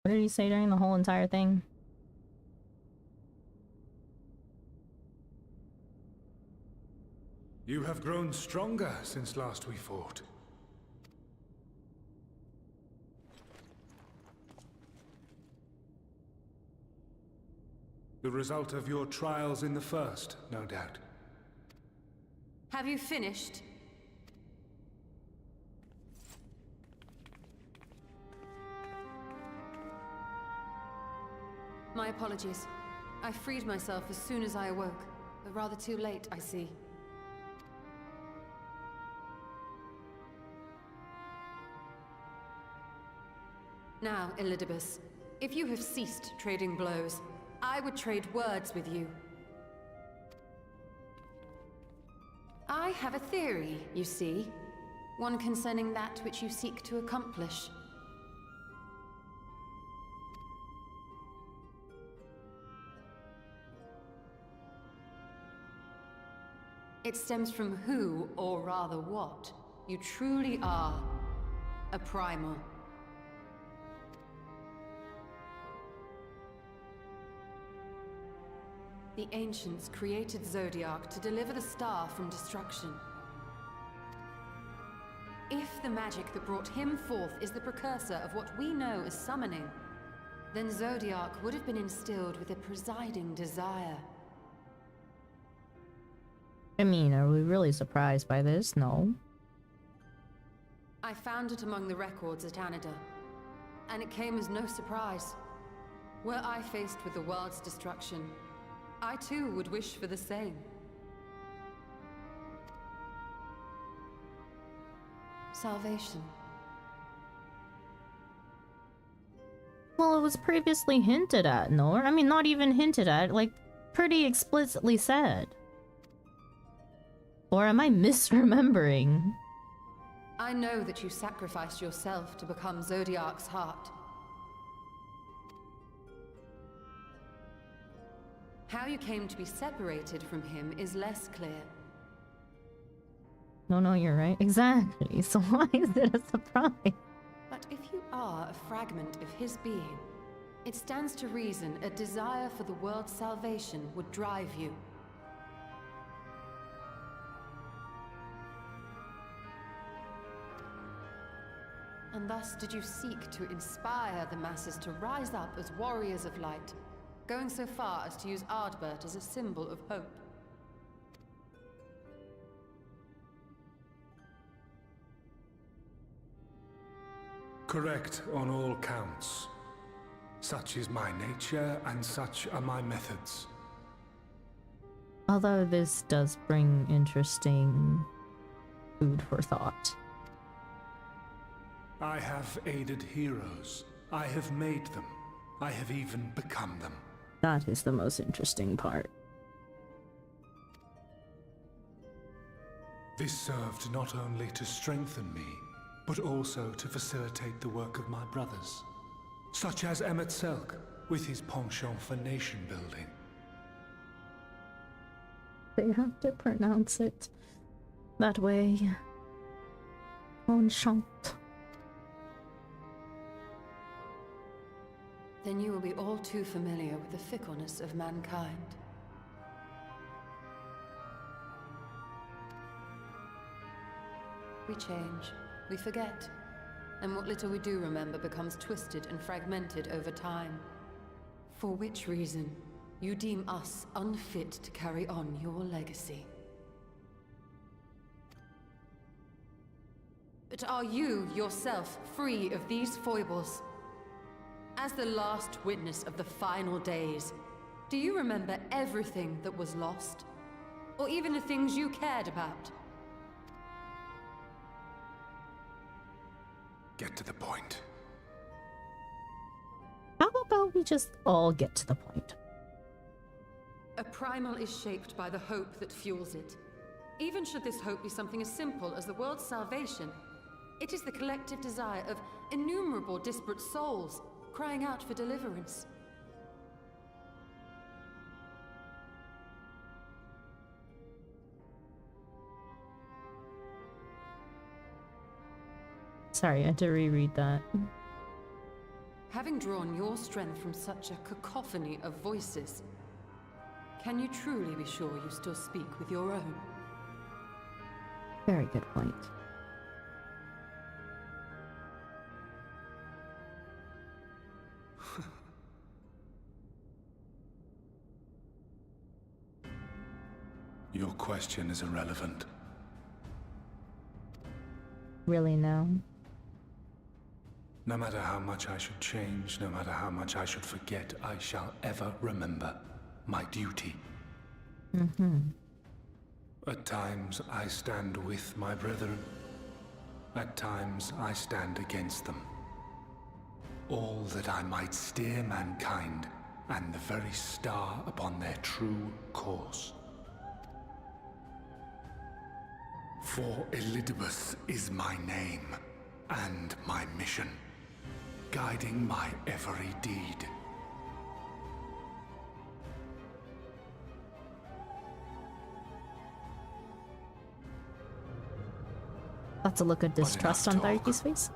What did he say during the whole entire thing? You have grown stronger since last we fought. The result of your trials in the first, no doubt. Have you finished? My apologies. I freed myself as soon as I awoke, but rather too late, I see. Now, Elidibus, if you have ceased trading blows, I would trade words with you. I have a theory, you see. One concerning that which you seek to accomplish. It stems from who, or rather what, you truly are. A primal. The ancients created Zodiac to deliver the star from destruction. If the magic that brought him forth is the precursor of what we know as summoning, then Zodiac would have been instilled with a presiding desire. I mean, are we really surprised by this? No. I found it among the records at Anida, and it came as no surprise. Were I faced with the world's destruction, I too would wish for the same. Salvation. Well, it was previously hinted at, no? I mean, not even hinted at, like, pretty explicitly said. Or am I misremembering? I know that you sacrificed yourself to become Zodiac's heart. How you came to be separated from him is less clear. No, you're right. Exactly. So why is it a surprise? But if you are a fragment of his being, it stands to reason a desire for the world's salvation would drive you. And thus did you seek to inspire the masses to rise up as warriors of light, going so far as to use Ardbert as a symbol of hope. Correct on all counts. Such is my nature, and such are my methods. Although this does bring interesting food for thought. I have aided heroes. I have made them. I have even become them. That is the most interesting part. This served not only to strengthen me, but also to facilitate the work of my brothers, such as Emmet Selk, with his penchant for nation building. They have to pronounce it that way. Penchant. Then you will be all too familiar with the fickleness of mankind. We change, we forget, and what little we do remember becomes twisted and fragmented over time. For which reason, you deem us unfit to carry on your legacy. But are you, yourself, free of these foibles? As the last witness of the final days, do you remember everything that was lost? Or even the things you cared about? Get to the point. How about we just all get to the point? A primal is shaped by the hope that fuels it. Even should this hope be something as simple as the world's salvation, it is the collective desire of innumerable disparate souls crying out for deliverance. Sorry, I had to reread that. Having drawn your strength from such a cacophony of voices, can you truly be sure you still speak with your own? Very good point. Your question is irrelevant. Really now? No matter how much I should change, no matter how much I should forget, I shall ever remember my duty. At times I stand with my brethren. At times I stand against them. All that I might steer mankind and the very star upon their true course. For Elidibus is my name and my mission, guiding my every deed. That's a look of distrust on Tharuki's face.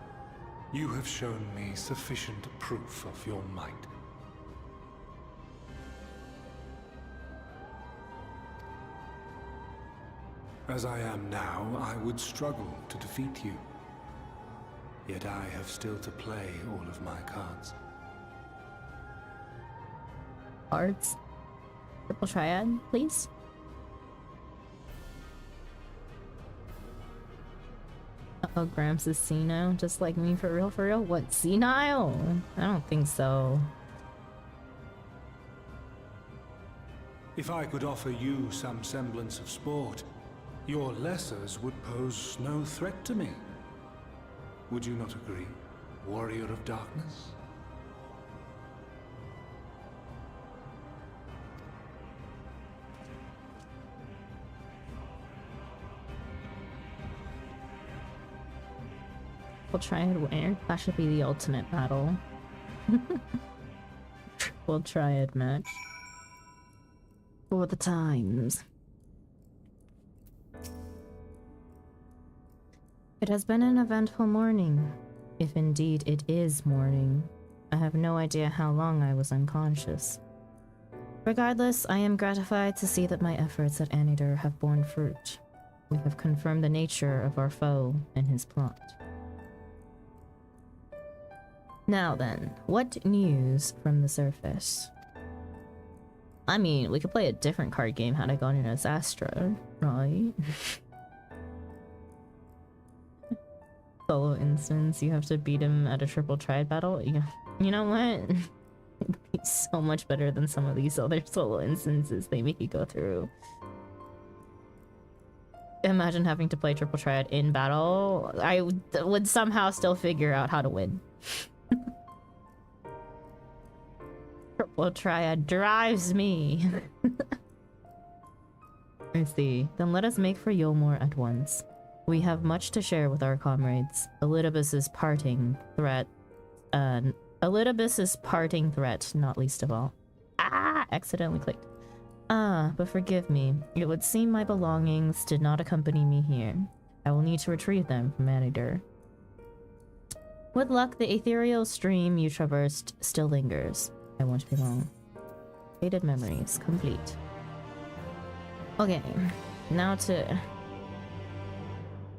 You have shown me sufficient proof of your might. As I am now, I would struggle to defeat you. Yet I have still to play all of my cards. Cards? Triple triad, please? Uh-oh, Gramps is senile, just like me, for real, for real? What, senile? I don't think so. If I could offer you some semblance of sport, your lessers would pose no threat to me. Would you not agree, warrior of darkness? Triple triad where? That should be the ultimate battle. Triple triad match. For the times. It has been an eventful morning, if indeed it is morning. I have no idea how long I was unconscious. Regardless, I am gratified to see that my efforts at Anidar have borne fruit. We have confirmed the nature of our foe and his plot. Now then, what news from the surface? I mean, we could play a different card game had I gone in as Astra, right? Solo instance, you have to beat him at a triple triad battle. Yeah. You know what? It'd be so much better than some of these other solo instances they make you go through. Imagine having to play triple triad in battle. I would somehow still figure out how to win. Triple triad drives me. I see. Then let us make for Yulmore at once. We have much to share with our comrades. Elidibus's parting threat, not least of all. Ah! Accidentally clicked. Ah, but forgive me. It would seem my belongings did not accompany me here. I will need to retrieve them from Anidar. With luck, the ethereal stream you traversed still lingers. I won't be long. Faded memories complete. Okay, now to...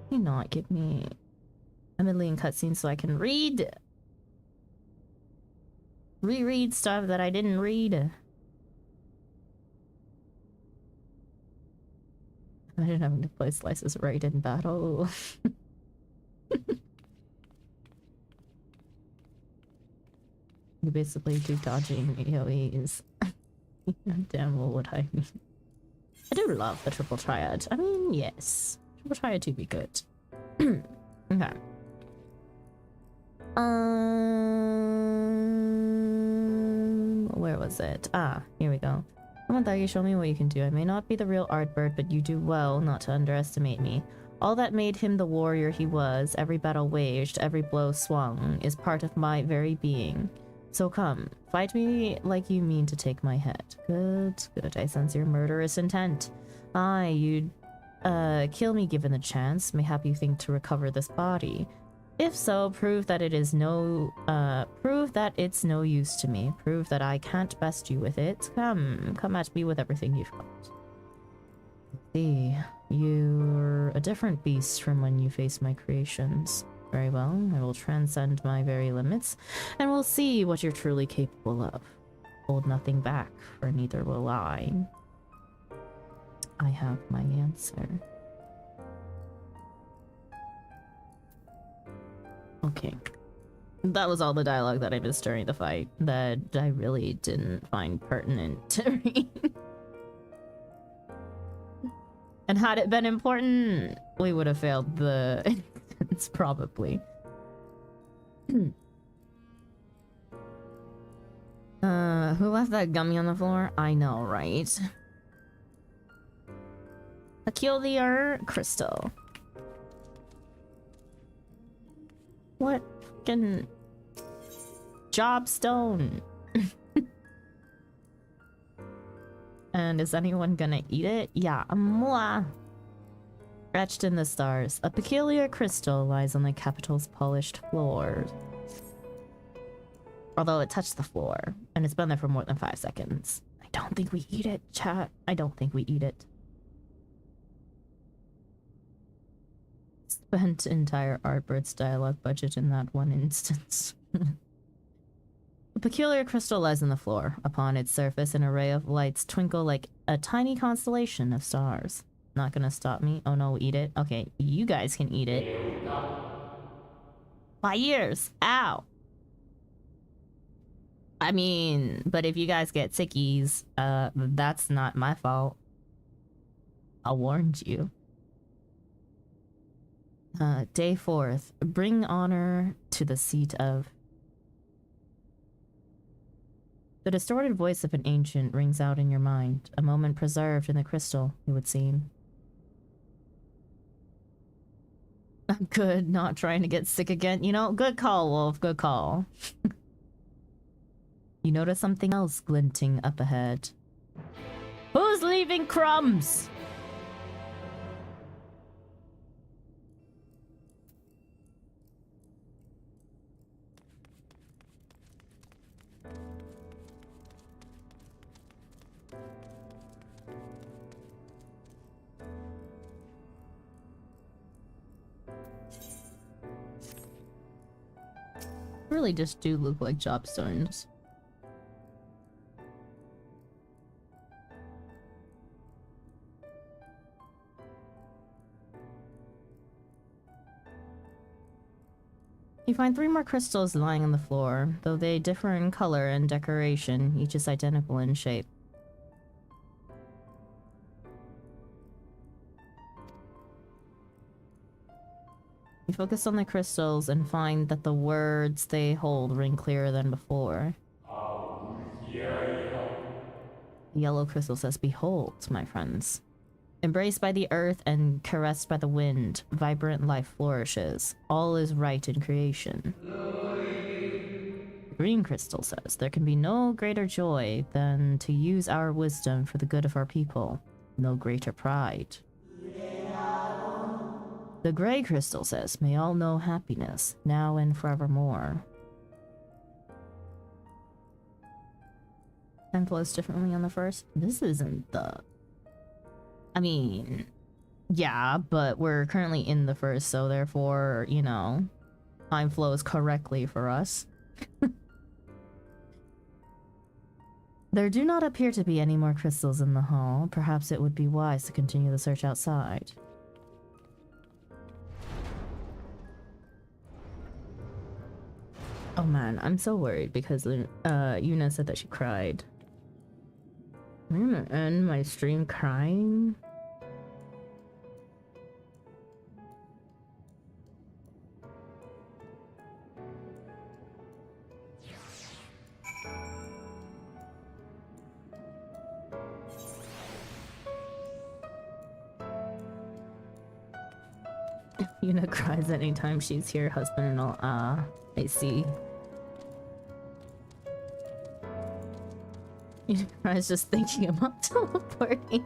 Can you not give me a million cutscenes so I can read? Reread stuff that I didn't read. Imagine having to play slices right in battle. You basically do dodging AoEs. Damn, what would I mean? I do love the triple triad. I mean, yes. Triple triad to be good. Okay. Where was it? Ah, here we go. Come on, Thagi, show me what you can do. I may not be the real Artbird, but you do well not to underestimate me. All that made him the warrior he was, every battle waged, every blow swung, is part of my very being. So come, fight me like you mean to take my head. Good, good. I sense your murderous intent. Aye, you'd kill me given the chance. Mayhap you think to recover this body. If so, prove that it's no use to me. Prove that I can't best you with it. Come at me with everything you've got. See, you're a different beast from when you face my creations. Very well, I will transcend my very limits, and we'll see what you're truly capable of. Hold nothing back, for neither will I. I have my answer. Okay. That was all the dialogue that I missed during the fight that I really didn't find pertinent to read. And had it been important, we would have failed the instance, probably. Who left that gummy on the floor? I know, right? Peculiar crystal. What fucking jobstone? And is anyone gonna eat it? Yeah, mwah. Scratched in the stars, a peculiar crystal lies on the capital's polished floor. Although it touched the floor, and it's been there for more than 5 seconds. I don't think we eat it, chat. I don't think we eat it. Spent entire Artbird's dialogue budget in that one instance. A peculiar crystal lies on the floor. Upon its surface, an array of lights twinkle like a tiny constellation of stars. Not gonna stop me. Oh no, eat it. Okay, you guys can eat it. My ears! Ow! I mean, but if you guys get sickies, that's not my fault. I warned you. Day 4th. Bring honor to the seat of... The distorted voice of an ancient rings out in your mind, a moment preserved in the crystal, it would seem. I'm good, not trying to get sick again. You know, good call, Wolf, good call. You notice something else glinting up ahead. Who's leaving crumbs? Really just do look like jobstones. You find 3 more crystals lying on the floor, though they differ in color and decoration, each is identical in shape. You focus on the crystals and find that the words they hold ring clearer than before. The yellow crystal says, "Behold, my friends. Embraced by the earth and caressed by the wind, vibrant life flourishes. All is right in creation." The green crystal says, "There can be no greater joy than to use our wisdom for the good of our people. No greater pride." The gray crystal says, "May all know happiness, now and forevermore." Time flows differently on the first. This isn't the... I mean, yeah, but we're currently in the first, so therefore, you know, time flows correctly for us. There do not appear to be any more crystals in the hall. Perhaps it would be wise to continue the search outside. Oh man, I'm so worried because Yuna said that she cried. I'm gonna end my stream crying. Yuna cries anytime she's here, husband and all. Ah, I see. Yuna cries just thinking about teleporting.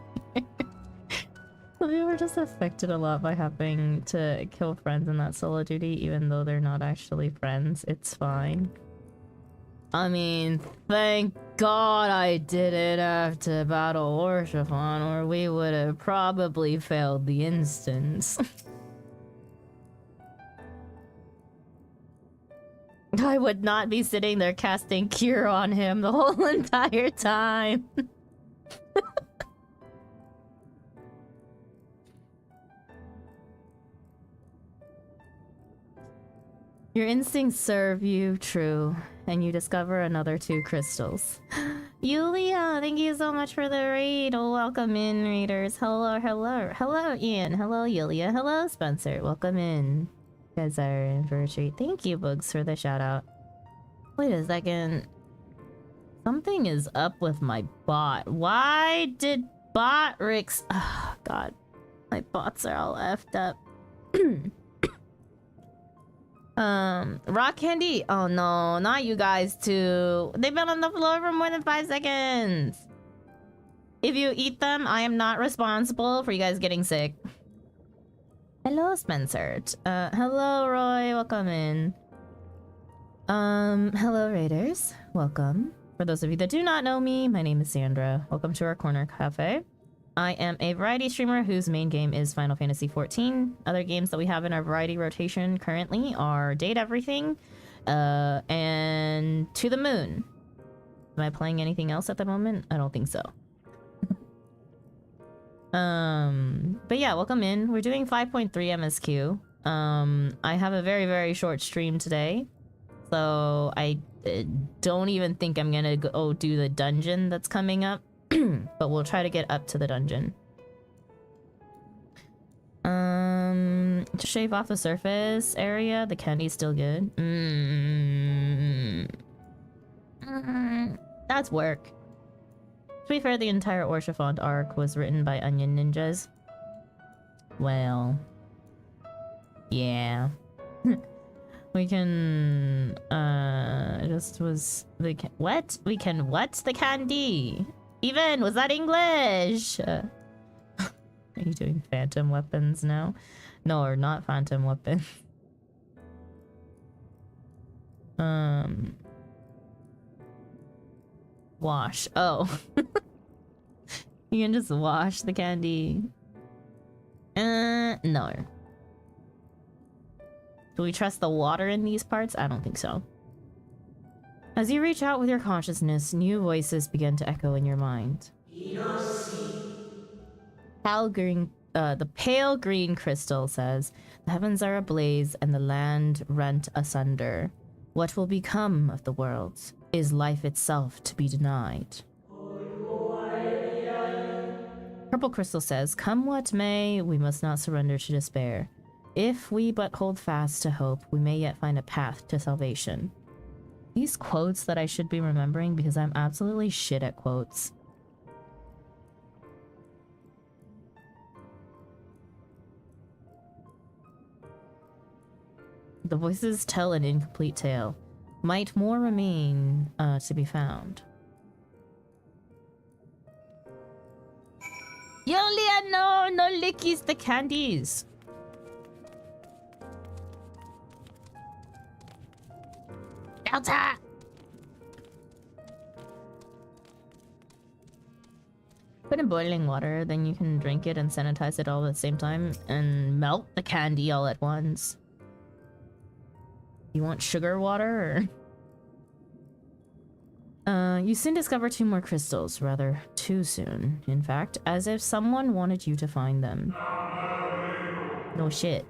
We were just affected a lot by having to kill friends in that solo duty, even though they're not actually friends. It's fine. I mean, thank God I didn't have to battle Orshafon, or we would have probably failed the instance. I would not be sitting there casting Cure on him the whole entire time. Your instincts serve you true, and you discover another 2 crystals. Yulia, thank you so much for the raid. Oh, welcome in, raiders. Hello, hello. Hello, Ian. Hello, Yulia. Hello, Spencer. Welcome in. You guys are in for a treat. Thank you, Bugs, for the shout out. Wait a second. Something is up with my bot. Why did bot Ricks... Oh, God. My bots are all effed up. Rock candy. Oh no, not you guys too. They've been on the floor for more than 5 seconds. If you eat them, I am not responsible for you guys getting sick. Hello, Spencer. Hello, Roy. Welcome in. Hello, raiders. Welcome. For those of you that do not know me, my name is Sandra. Welcome to our corner cafe. I am a variety streamer whose main game is Final Fantasy XIV. Other games that we have in our variety rotation currently are Date Everything, and To the Moon. Am I playing anything else at the moment? I don't think so. But yeah, welcome in. We're doing 5.3 MSQ. I have a very, very short stream today, so I don't even think I'm gonna go do the dungeon that's coming up. But we'll try to get up to the dungeon. To shave off the surface area, the candy's still good. That's work. To be fair, the entire Orshafont arc was written by Onion Ninjas. Well, yeah. We can, just was the what? We can what? The candy? Even, was that English? Are you doing phantom weapons now? No, or not phantom weapon. Wash. Oh. You can just wash the candy. No. Do we trust the water in these parts? I don't think so. As you reach out with your consciousness, new voices begin to echo in your mind. The pale green crystal says, "The heavens are ablaze and the land rent asunder. What will become of the worlds? Is life itself to be denied?" Purple crystal says, "Come what may, we must not surrender to despair. If we but hold fast to hope, we may yet find a path to salvation." These quotes that I should be remembering because I'm absolutely shit at quotes. The voices tell an incomplete tale. Might more remain to be found. Yulia, no! No lickies, the candies! Delta! Put in boiling water, then you can drink it and sanitize it all at the same time and melt the candy all at once. You want sugar water or... you soon discover 2 more crystals, rather too soon, in fact, as if someone wanted you to find them. No shit.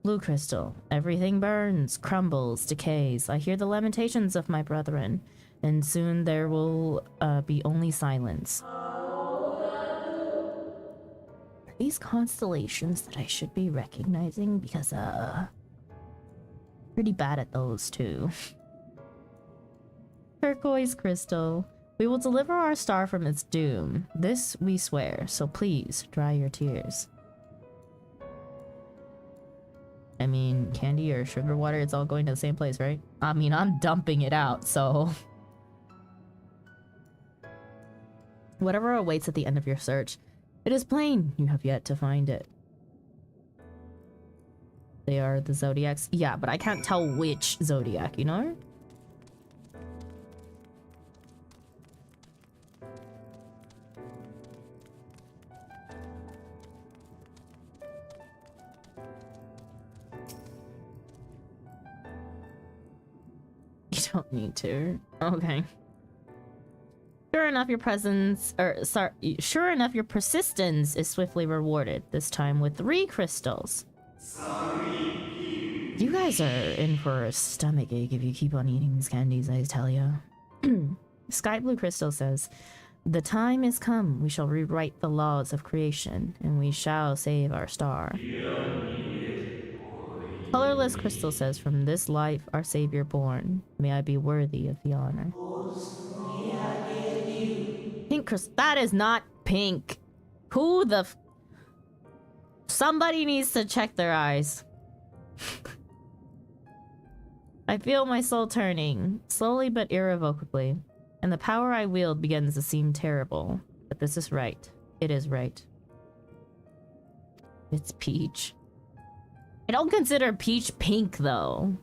Blue crystal. Everything burns, crumbles, decays. I hear the lamentations of my brethren, and soon there will be only silence. Are these constellations that I should be recognizing? Because, pretty bad at those too. Turquoise crystal. We will deliver our star from its doom. This we swear, so please dry your tears. I mean, candy or sugar water, it's all going to the same place, right? I mean, I'm dumping it out, so... Whatever awaits at the end of your search, It is plain you have yet to find it. They are the zodiacs. Yeah, but I can't tell which zodiac, you know? You don't need to. Okay. Sure enough, your presence, or sorry, sure enough, your persistence is swiftly rewarded. This time with 3 crystals. You guys are in for a stomach ache if you keep on eating these candies, I tell ya. Sky Blue Crystal says, "The time is come. We shall rewrite the laws of creation, and we shall save our star." Colorless Crystal says, "From this life our savior born. May I be worthy of the honor." Pink Crystal. That is not pink. Who the somebody needs to check their eyes. I feel my soul turning, slowly but irrevocably, and the power I wield begins to seem terrible. But this is right. It is right. It's peach. I don't consider peach pink, though.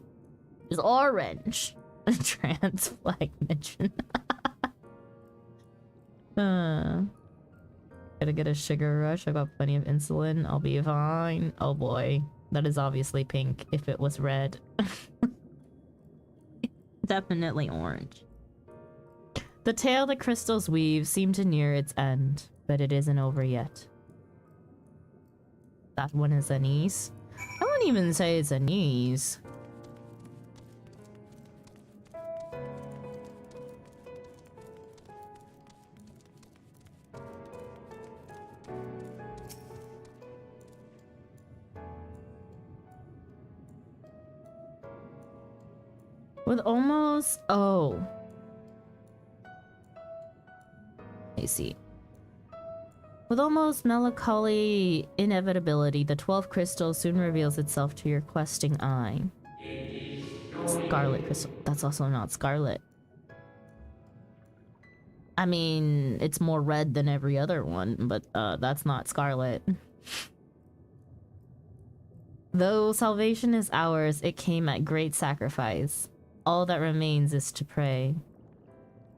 It's orange. Trans flag mention. Gotta get a sugar rush. I got plenty of insulin. I'll be fine. Oh boy. That is obviously pink if it was red. Definitely orange. The tale the crystals weave seemed to near its end, but it isn't over yet. That one is anise. I wouldn't even say it's anise. With almost... oh. I see. With almost melancholy inevitability, the 12th crystal soon reveals itself to your questing eye. Scarlet crystal. That's also not scarlet. I mean, it's more red than every other one, but that's not scarlet. Though salvation is ours, it came at great sacrifice. All that remains is to pray.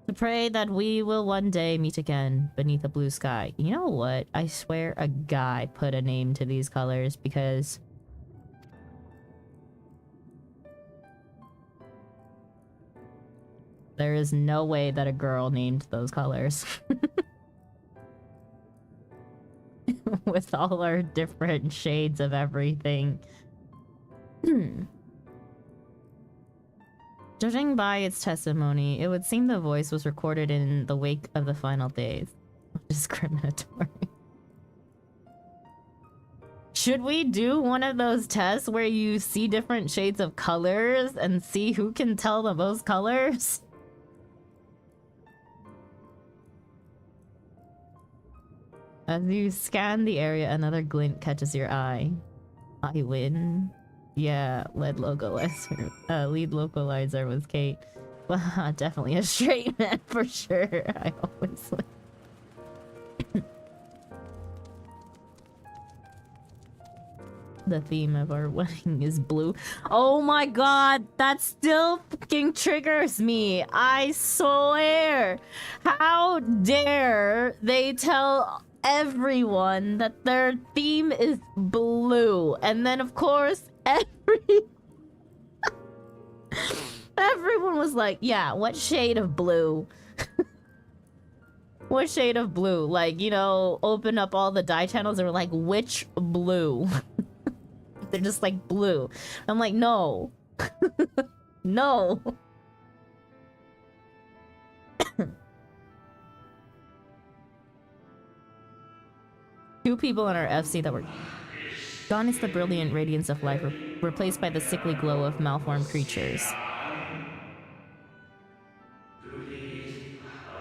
To pray that we will one day meet again beneath a blue sky. You know what? I swear a guy put a name to these colors because... there is no way that a girl named those colors. With all our different shades of everything. Judging by its testimony, it would seem the voice was recorded in the wake of the final days. Discriminatory. Should we do one of those tests where you see different shades of colors and see who can tell the most colors? As you scan the area, another glint catches your eye. I win. Yeah, lead localizer was Kate. Well, definitely a straight man for sure. I always like. The theme of our wedding is blue. Oh my god, that still fucking triggers me. I swear. How dare they tell everyone that their theme is blue, and then of course everyone was like, yeah, what shade of blue? What shade of blue? Like, you know, open up all the dye channels and were like, which blue? They're just like blue. I'm like, no. No. Two people in our FC that were... Gone is the brilliant radiance of life, replaced by the sickly glow of malformed creatures.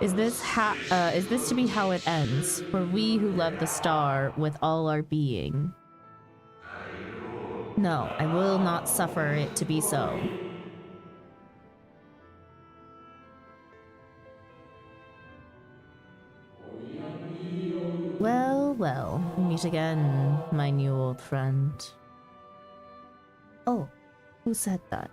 Is this to be how it ends? For we who love the star with all our being. No, I will not suffer it to be so. Well, well. Meet again, my new old friend. Oh, who said that?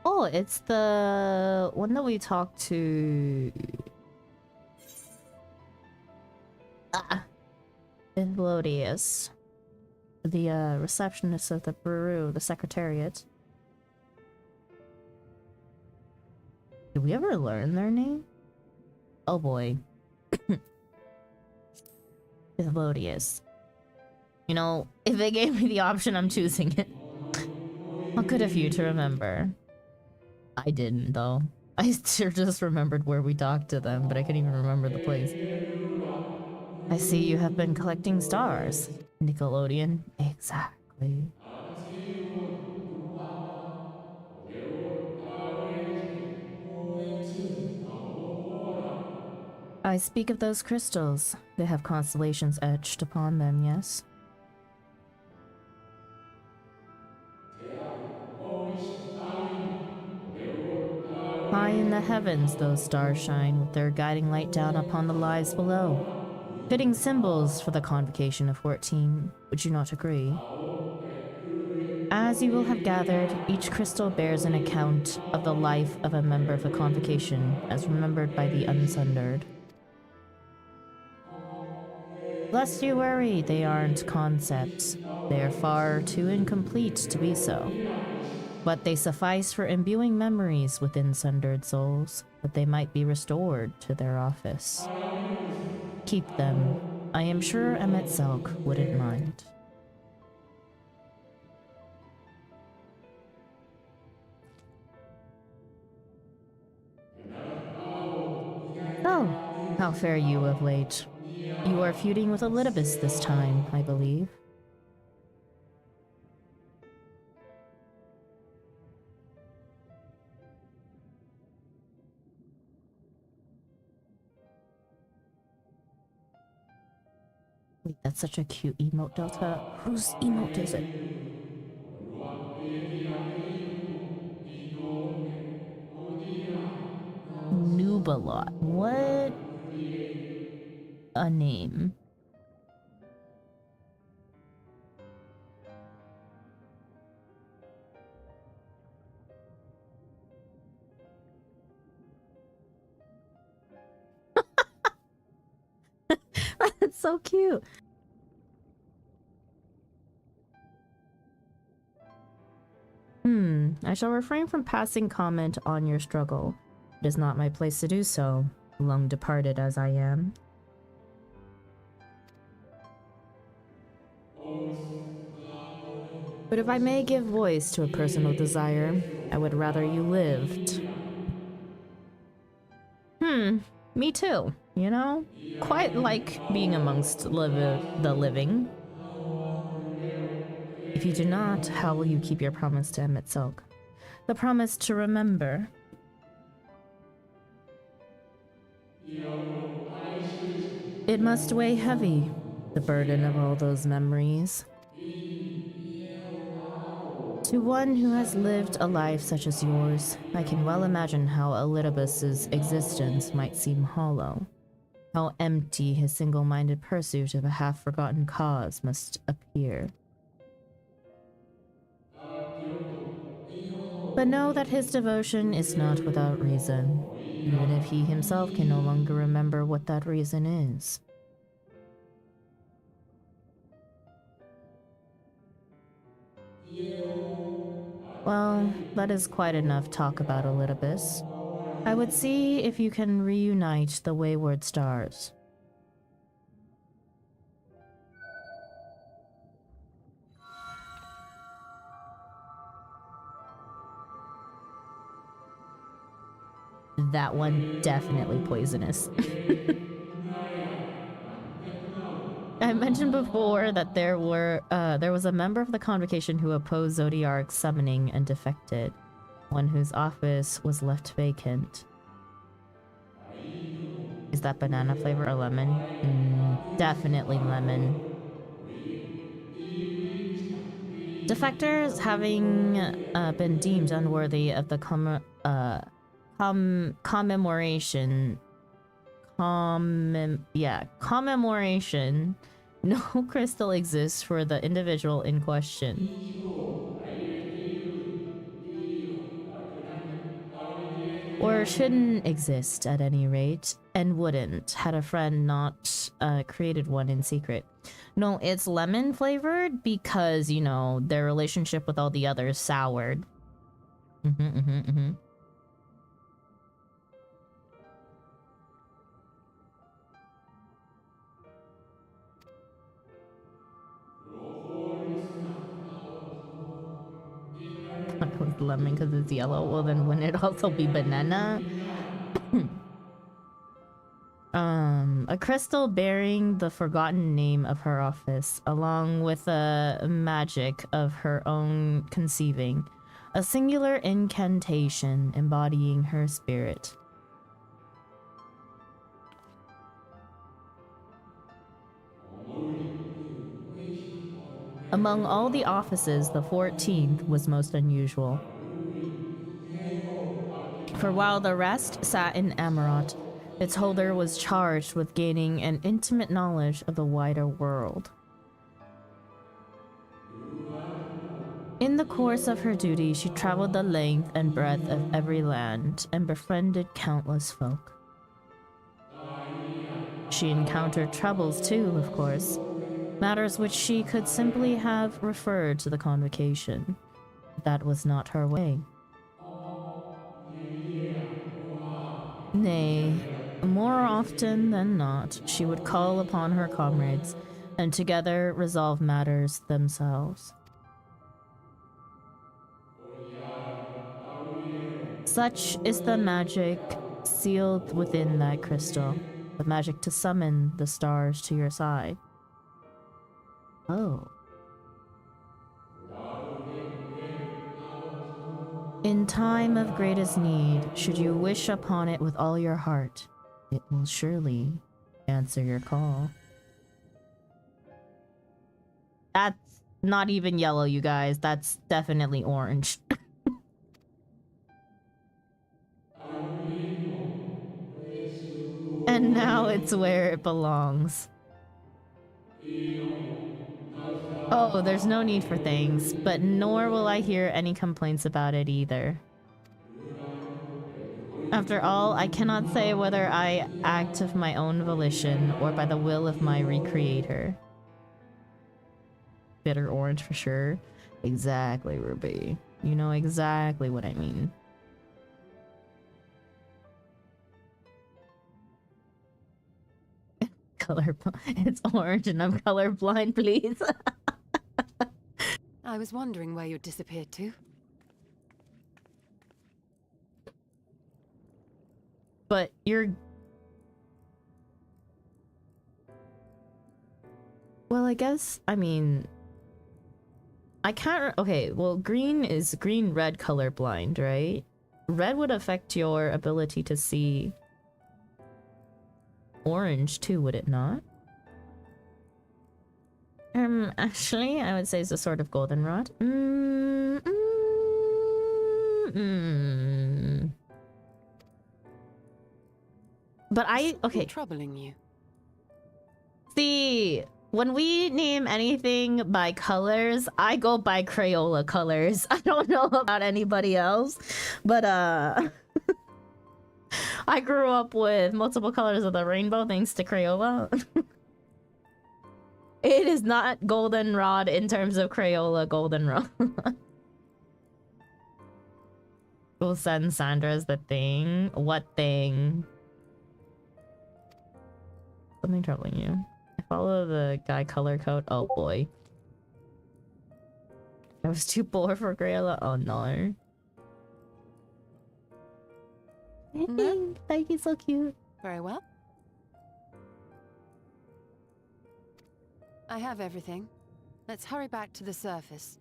Oh, it's the one that we talked to. Elodius. The receptionist of the brewery, the secretariat. Did we ever learn their name? Oh boy. Elodius. You know, if they gave me the option, I'm choosing it. How good of you to remember. I didn't, though. I sure just remembered where we talked to them, but I couldn't even remember the place. I see you have been collecting stars. Nickelodeon. Exactly. I speak of those crystals. They have constellations etched upon them, yes? High in the heavens, those stars shine with their guiding light down upon the lives below. Fitting symbols for the convocation of 14. Would you not agree? As you will have gathered, each crystal bears an account of the life of a member of the convocation, as remembered by the Unsundered. Lest you worry, they aren't concepts. They are far too incomplete to be so. But they suffice for imbuing memories within sundered souls, that they might be restored to their office. Keep them. I am sure MSQ wouldn't mind. Oh, how fare you of late? You are feuding with Elidibus this time, I believe. Wait, that's such a cute emote, Delta. Whose emote is it? Nubalot. What a name. That's so cute. I shall refrain from passing comment on your struggle. It is not my place to do so, long departed as I am. But if I may give voice to a personal desire, I would rather you lived. Me too, you know? Quite like being amongst the living. If you do not, how will you keep your promise to MSQ? The promise to remember. It must weigh heavy, the burden of all those memories. To one who has lived a life such as yours, I can well imagine how Elidibus's existence might seem hollow. How empty his single-minded pursuit of a half-forgotten cause must appear. But know that his devotion is not without reason, even if he himself can no longer remember what that reason is. Well, that is quite enough talk about Elidibus. I would see if you can reunite the wayward stars. That one definitely poisonous. I mentioned before that there was a member of the convocation who opposed Zodiark's summoning and defected, one whose office was left vacant. Is that banana flavor or lemon? Definitely lemon. Defectors having been deemed unworthy of the commemoration commemoration. No crystal exists for the individual in question. Or shouldn't exist at any rate, and wouldn't had a friend not created one in secret. No, it's lemon flavored because, you know, their relationship with all the others soured. It was lemon because it's yellow. Well, then wouldn't it also be banana? A crystal bearing the forgotten name of her office, along with a magic of her own conceiving. A singular incantation embodying her spirit. Among all the offices, the 14th was most unusual. For while the rest sat in Amarot, its holder was charged with gaining an intimate knowledge of the wider world. In the course of her duty, she traveled the length and breadth of every land and befriended countless folk. She encountered troubles too, of course, matters which she could simply have referred to the convocation. That was not her way. Nay, more often than not, she would call upon her comrades and together resolve matters themselves. Such is the magic sealed within that crystal, the magic to summon the stars to your side. Oh. In time of greatest need, should you wish upon it with all your heart, it will surely answer your call. That's not even yellow, you guys. That's definitely orange. And now it's where it belongs. Oh, there's no need for thanks, but nor will I hear any complaints about it either. After all, I cannot say whether I act of my own volition or by the will of my recreator. Bitter orange for sure. Exactly, Ruby. You know exactly what I mean. It's orange and I'm colorblind, please. I was wondering where you disappeared to. But you're... Well, I guess, I mean... I can't... Okay, well, green is green-red colorblind, right? Red would affect your ability to see... Orange too, would it not? Actually, I would say it's a sort of goldenrod. But okay. Troubling you. See, when we name anything by colors, I go by Crayola colors. I don't know about anybody else, but I grew up with multiple colors of the rainbow thanks to Crayola. It is not goldenrod in terms of Crayola goldenrod. We'll send Sandra's the thing. What thing? Something troubling you. I follow the guy color code. Oh boy. I was too poor for Crayola. Oh no. No. Thank you, so cute. Very well. I have everything. Let's hurry back to the surface.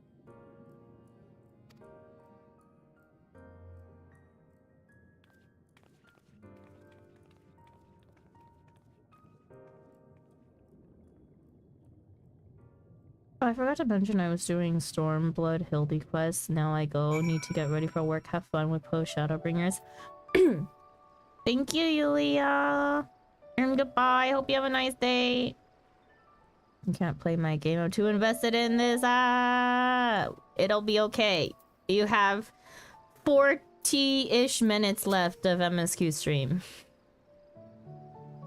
Oh, I forgot to mention I was doing Stormblood Hildy quest. Now I go. Need to get ready for work. Have fun with post Shadowbringers. Thank you, Yulia. And goodbye. Hope you have a nice day. I can't play my game. I'm too invested in this. It'll be okay. You have 40-ish minutes left of MSQ stream.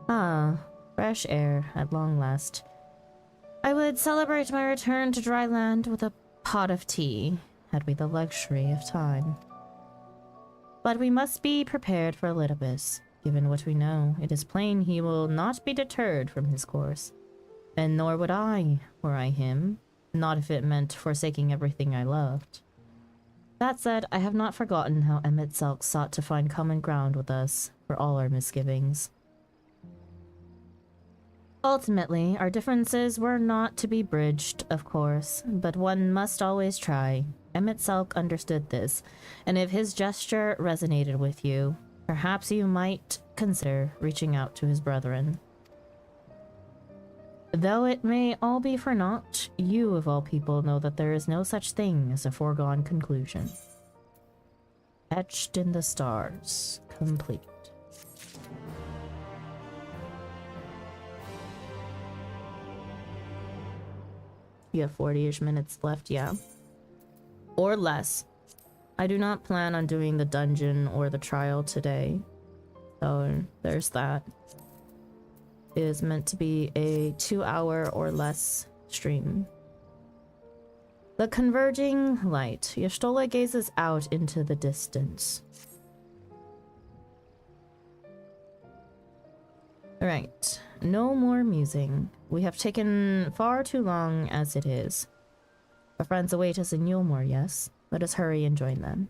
Ah, fresh air at long last. I would celebrate my return to dry land with a pot of tea, had we the luxury of time. But we must be prepared for Elidibus. Given what we know, it is plain he will not be deterred from his course. And nor would I, were I him, not if it meant forsaking everything I loved. That said, I have not forgotten how Emmett Selk sought to find common ground with us, for all our misgivings. Ultimately, our differences were not to be bridged, of course, but one must always try. Emmett Selk understood this, and if his gesture resonated with you, perhaps you might consider reaching out to his brethren. Though it may all be for naught, you of all people know that there is no such thing as a foregone conclusion. Etched in the stars, complete. You have 40-ish minutes left, yeah. Or less. I do not plan on doing the dungeon or the trial today. So there's that. It is meant to be a 2-hour or less stream. The converging light. Y'shtola gazes out into the distance. Alright. No more musing. We have taken far too long as it is. Our friends await us in Yulmore, yes? Let us hurry and join them.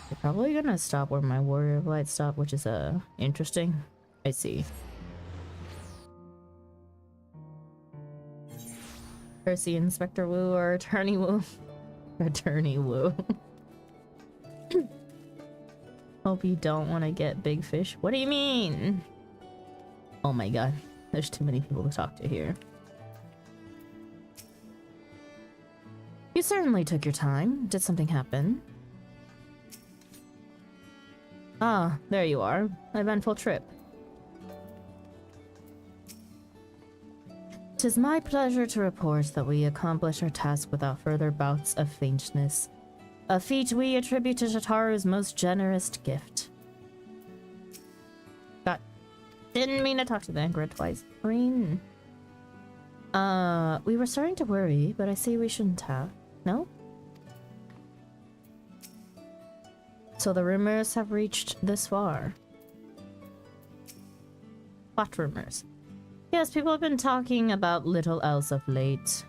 You're probably gonna stop where my Warrior of Light stopped, which is interesting. I see. Percy, Inspector Wu, or Attorney Wu? Attorney Wu. Hope you don't want to get big fish. What do you mean? Oh my god. There's too many people to talk to here. You certainly took your time. Did something happen? Ah, there you are. Eventful trip. 'Tis my pleasure to report that we accomplished our task without further bouts of faintness. A feat we attribute to Tataru's most generous gift. God. Didn't mean to talk to the Anchor twice. Green. We were starting to worry, but I see we shouldn't have. No? So the rumors have reached this far. What rumors? Yes, people have been talking about little else of late.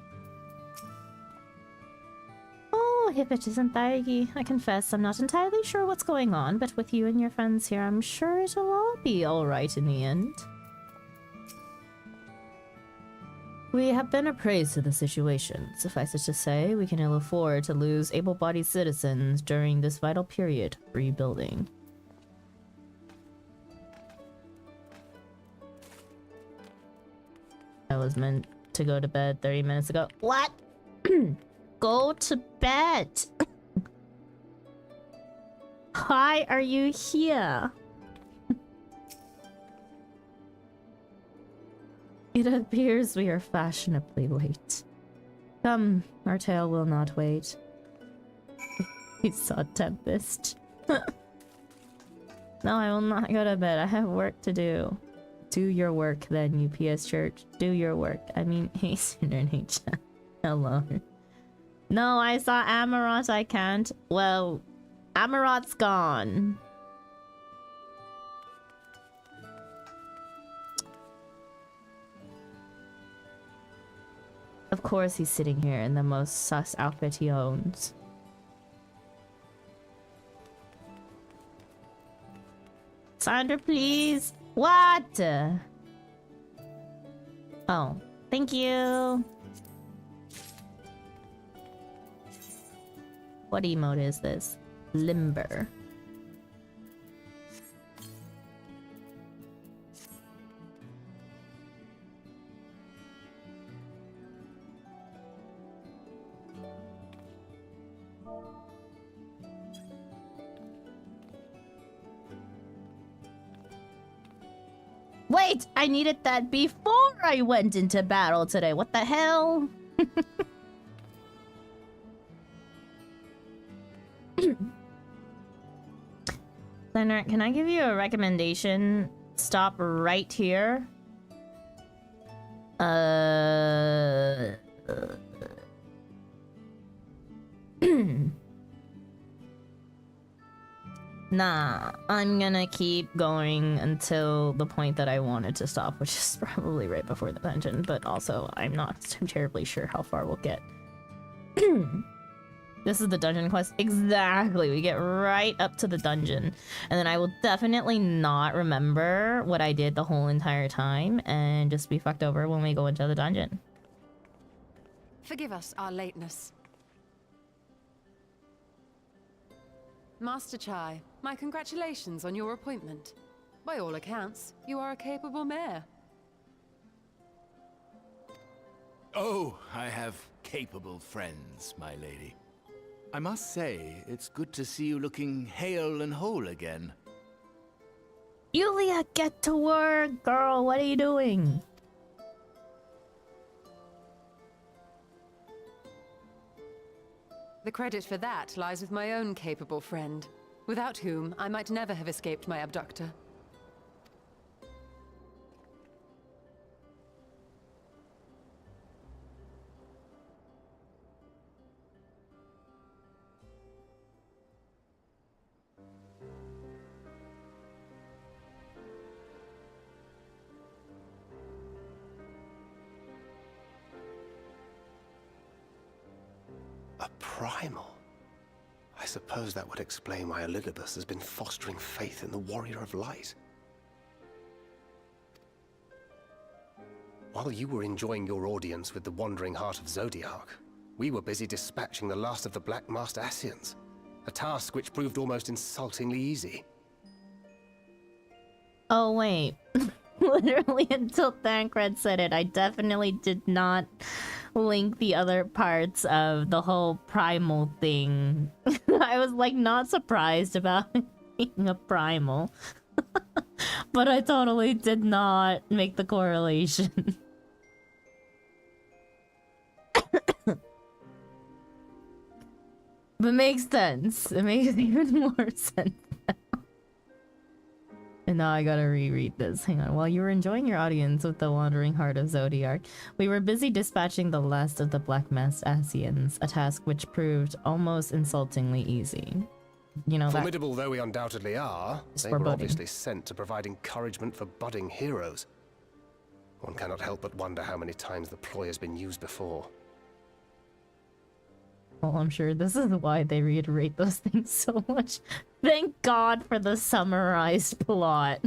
Oh, if it isn't Thaigi, I confess I'm not entirely sure what's going on, but with you and your friends here, I'm sure it'll all be alright in the end. We have been appraised to the situation. Suffice it to say, we can ill afford to lose able-bodied citizens during this vital period of rebuilding. I was meant to go to bed 30 minutes ago. What? Go to bed! Why are you here? It appears we are fashionably late. Come, our tale will not wait. We saw Tempest. No, I will not go to bed. I have work to do. Do your work then, UPS Church. Do your work. I mean, hey, Sinner Nature. Hello. No, I saw Amarant. I can't. Well, Amarant's gone. Of course he's sitting here in the most sus outfit he owns. Sandra, please. What? Oh, thank you. What emote is this? Limber. Wait, I needed that before I went into battle today. What the hell? Leonard, can I give you a recommendation? Stop right here. Nah, I'm gonna keep going until the point that I wanted to stop, which is probably right before the dungeon, but also I'm not too terribly sure how far we'll get. This is the dungeon quest. Exactly, we get right up to the dungeon. And then I will definitely not remember what I did the whole entire time and just be fucked over when we go into the dungeon. Forgive us our lateness. Master Chai, my congratulations on your appointment. By all accounts, you are a capable mayor. Oh, I have capable friends, my lady. I must say, it's good to see you looking hale and whole again. Yulia, get to work, girl. What are you doing? The credit for that lies with my own capable friend, without whom I might never have escaped my abductor. A primal? I suppose that would explain why Elidibus has been fostering faith in the Warrior of Light. While you were enjoying your audience with the Wandering Heart of Zodiac, we were busy dispatching the last of the Black Masked Ascians, a task which proved almost insultingly easy. Oh, wait. Literally until Thancred said it, I definitely did not link the other parts of the whole primal thing. I was like not surprised about being a primal. But I totally did not make the correlation. But makes sense. It makes even more sense now. And now I gotta reread this. Hang on. While you were enjoying your audience with the Wandering Heart of Zodiac, we were busy dispatching the last of the Black Masked Ascians, a task which proved almost insultingly easy. You know, formidable though we undoubtedly are, they were obviously sent to provide encouragement for budding heroes. One cannot help but wonder how many times the ploy has been used before. Well, I'm sure this is why they reiterate those things so much. Thank God for the summarized plot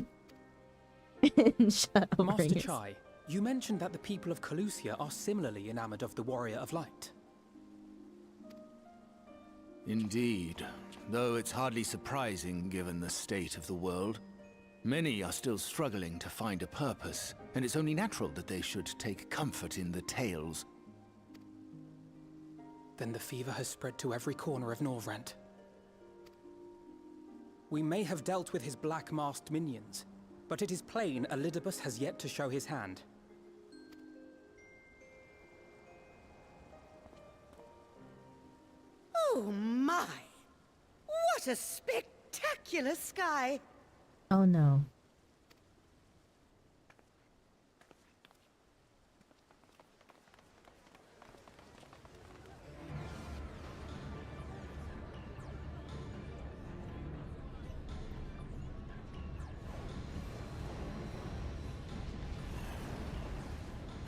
in Shadowbringers. Master Chai, you mentioned that the people of Calusia are similarly enamored of the Warrior of Light. Indeed, though it's hardly surprising given the state of the world. Many are still struggling to find a purpose, and it's only natural that they should take comfort in the tales. Then the fever has spread to every corner of Norvrant. We may have dealt with his black-masked minions, but it is plain Elidibus has yet to show his hand. Oh my! What a spectacular sky! Oh no.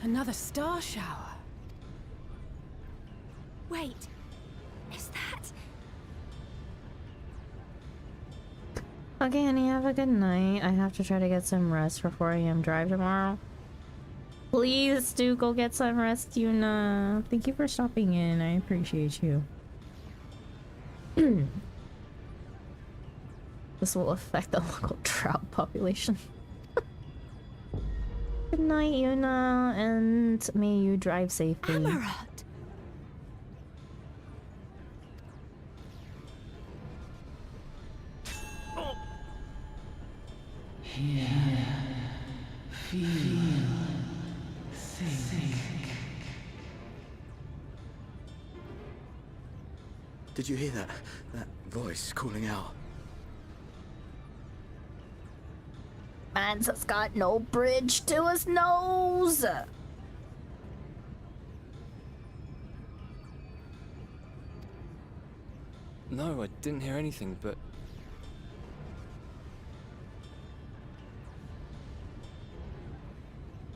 Another star shower. Wait, is that... Okay, honey, have a good night. I have to try to get some rest for 4 AM drive tomorrow. Please do go get some rest, Yuna. Thank you for stopping in. I appreciate you. This will affect the local trout population. Good night, Yuna, and may you drive safely. Amarat! Did you hear that? That voice calling out. Man's has got no bridge to his nose. No, I didn't hear anything, but...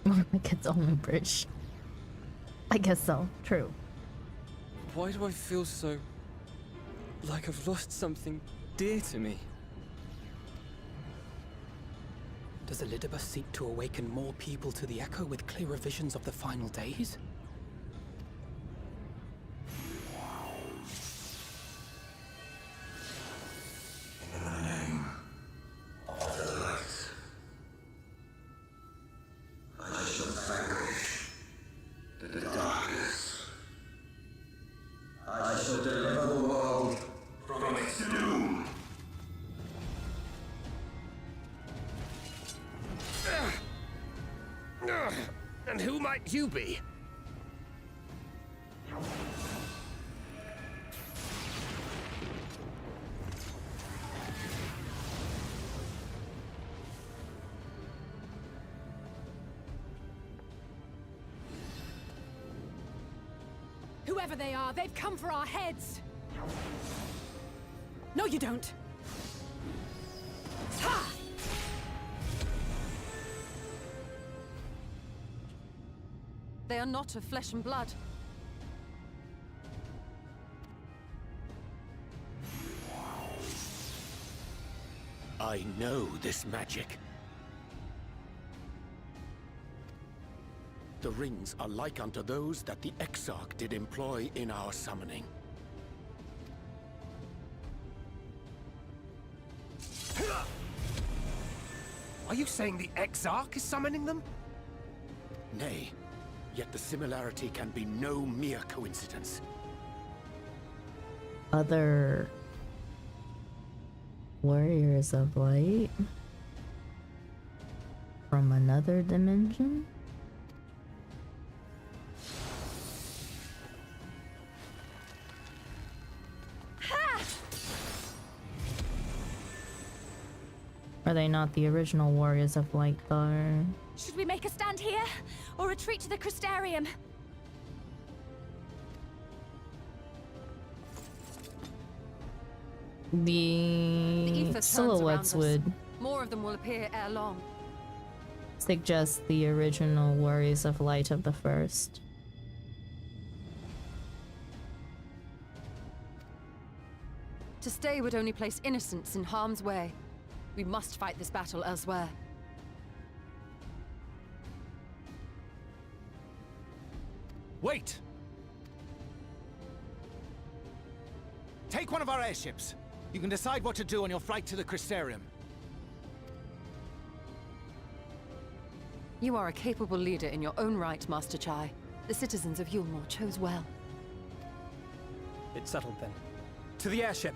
Like its own bridge. I guess so. True. Why do I feel so... like I've lost something dear to me? Does Elidibus seek to awaken more people to the Echo with clearer visions of the final days? In the name of the light, I shall vanquish the darkness. I shall deliver the world from its doom. And who might you be? Whoever they are, they've come for our heads! No, you don't! Ha! They are not of flesh and blood. I know this magic. The rings are like unto those that the Exarch did employ in our summoning. Are you saying the Exarch is summoning them? Nay, yet the similarity can be no mere coincidence. Other warriors of light from another dimension? Are they not the original warriors of light, though? Should we make a stand here, or retreat to the Crystarium? The ether The turns silhouettes around us. would More of them will appear ere long. suggest the original warriors of light of the first. To stay would only place innocents in harm's way. We must fight this battle elsewhere. Wait! Take one of our airships. You can decide what to do on your flight to the Crystarium. You are a capable leader in your own right, Master Chai. The citizens of Yulmore chose well. It's settled then. To the airship!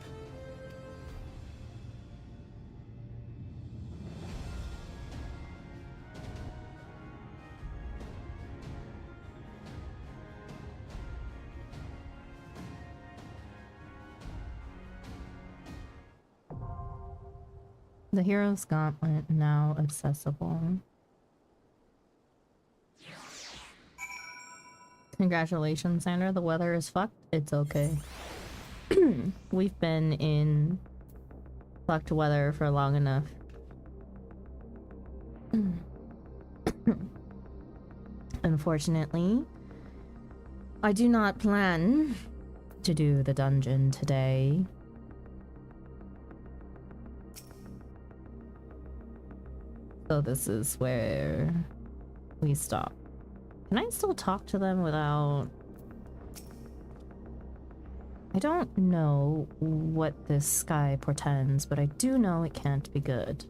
The Hero's Gauntlet now accessible. Congratulations, Sandra. The weather is fucked. It's okay. We've been in fucked weather for long enough. Unfortunately, I do not plan to do the dungeon today. So this is where we stop. Can I still talk to them without... I don't know what this sky portends, but I do know it can't be good.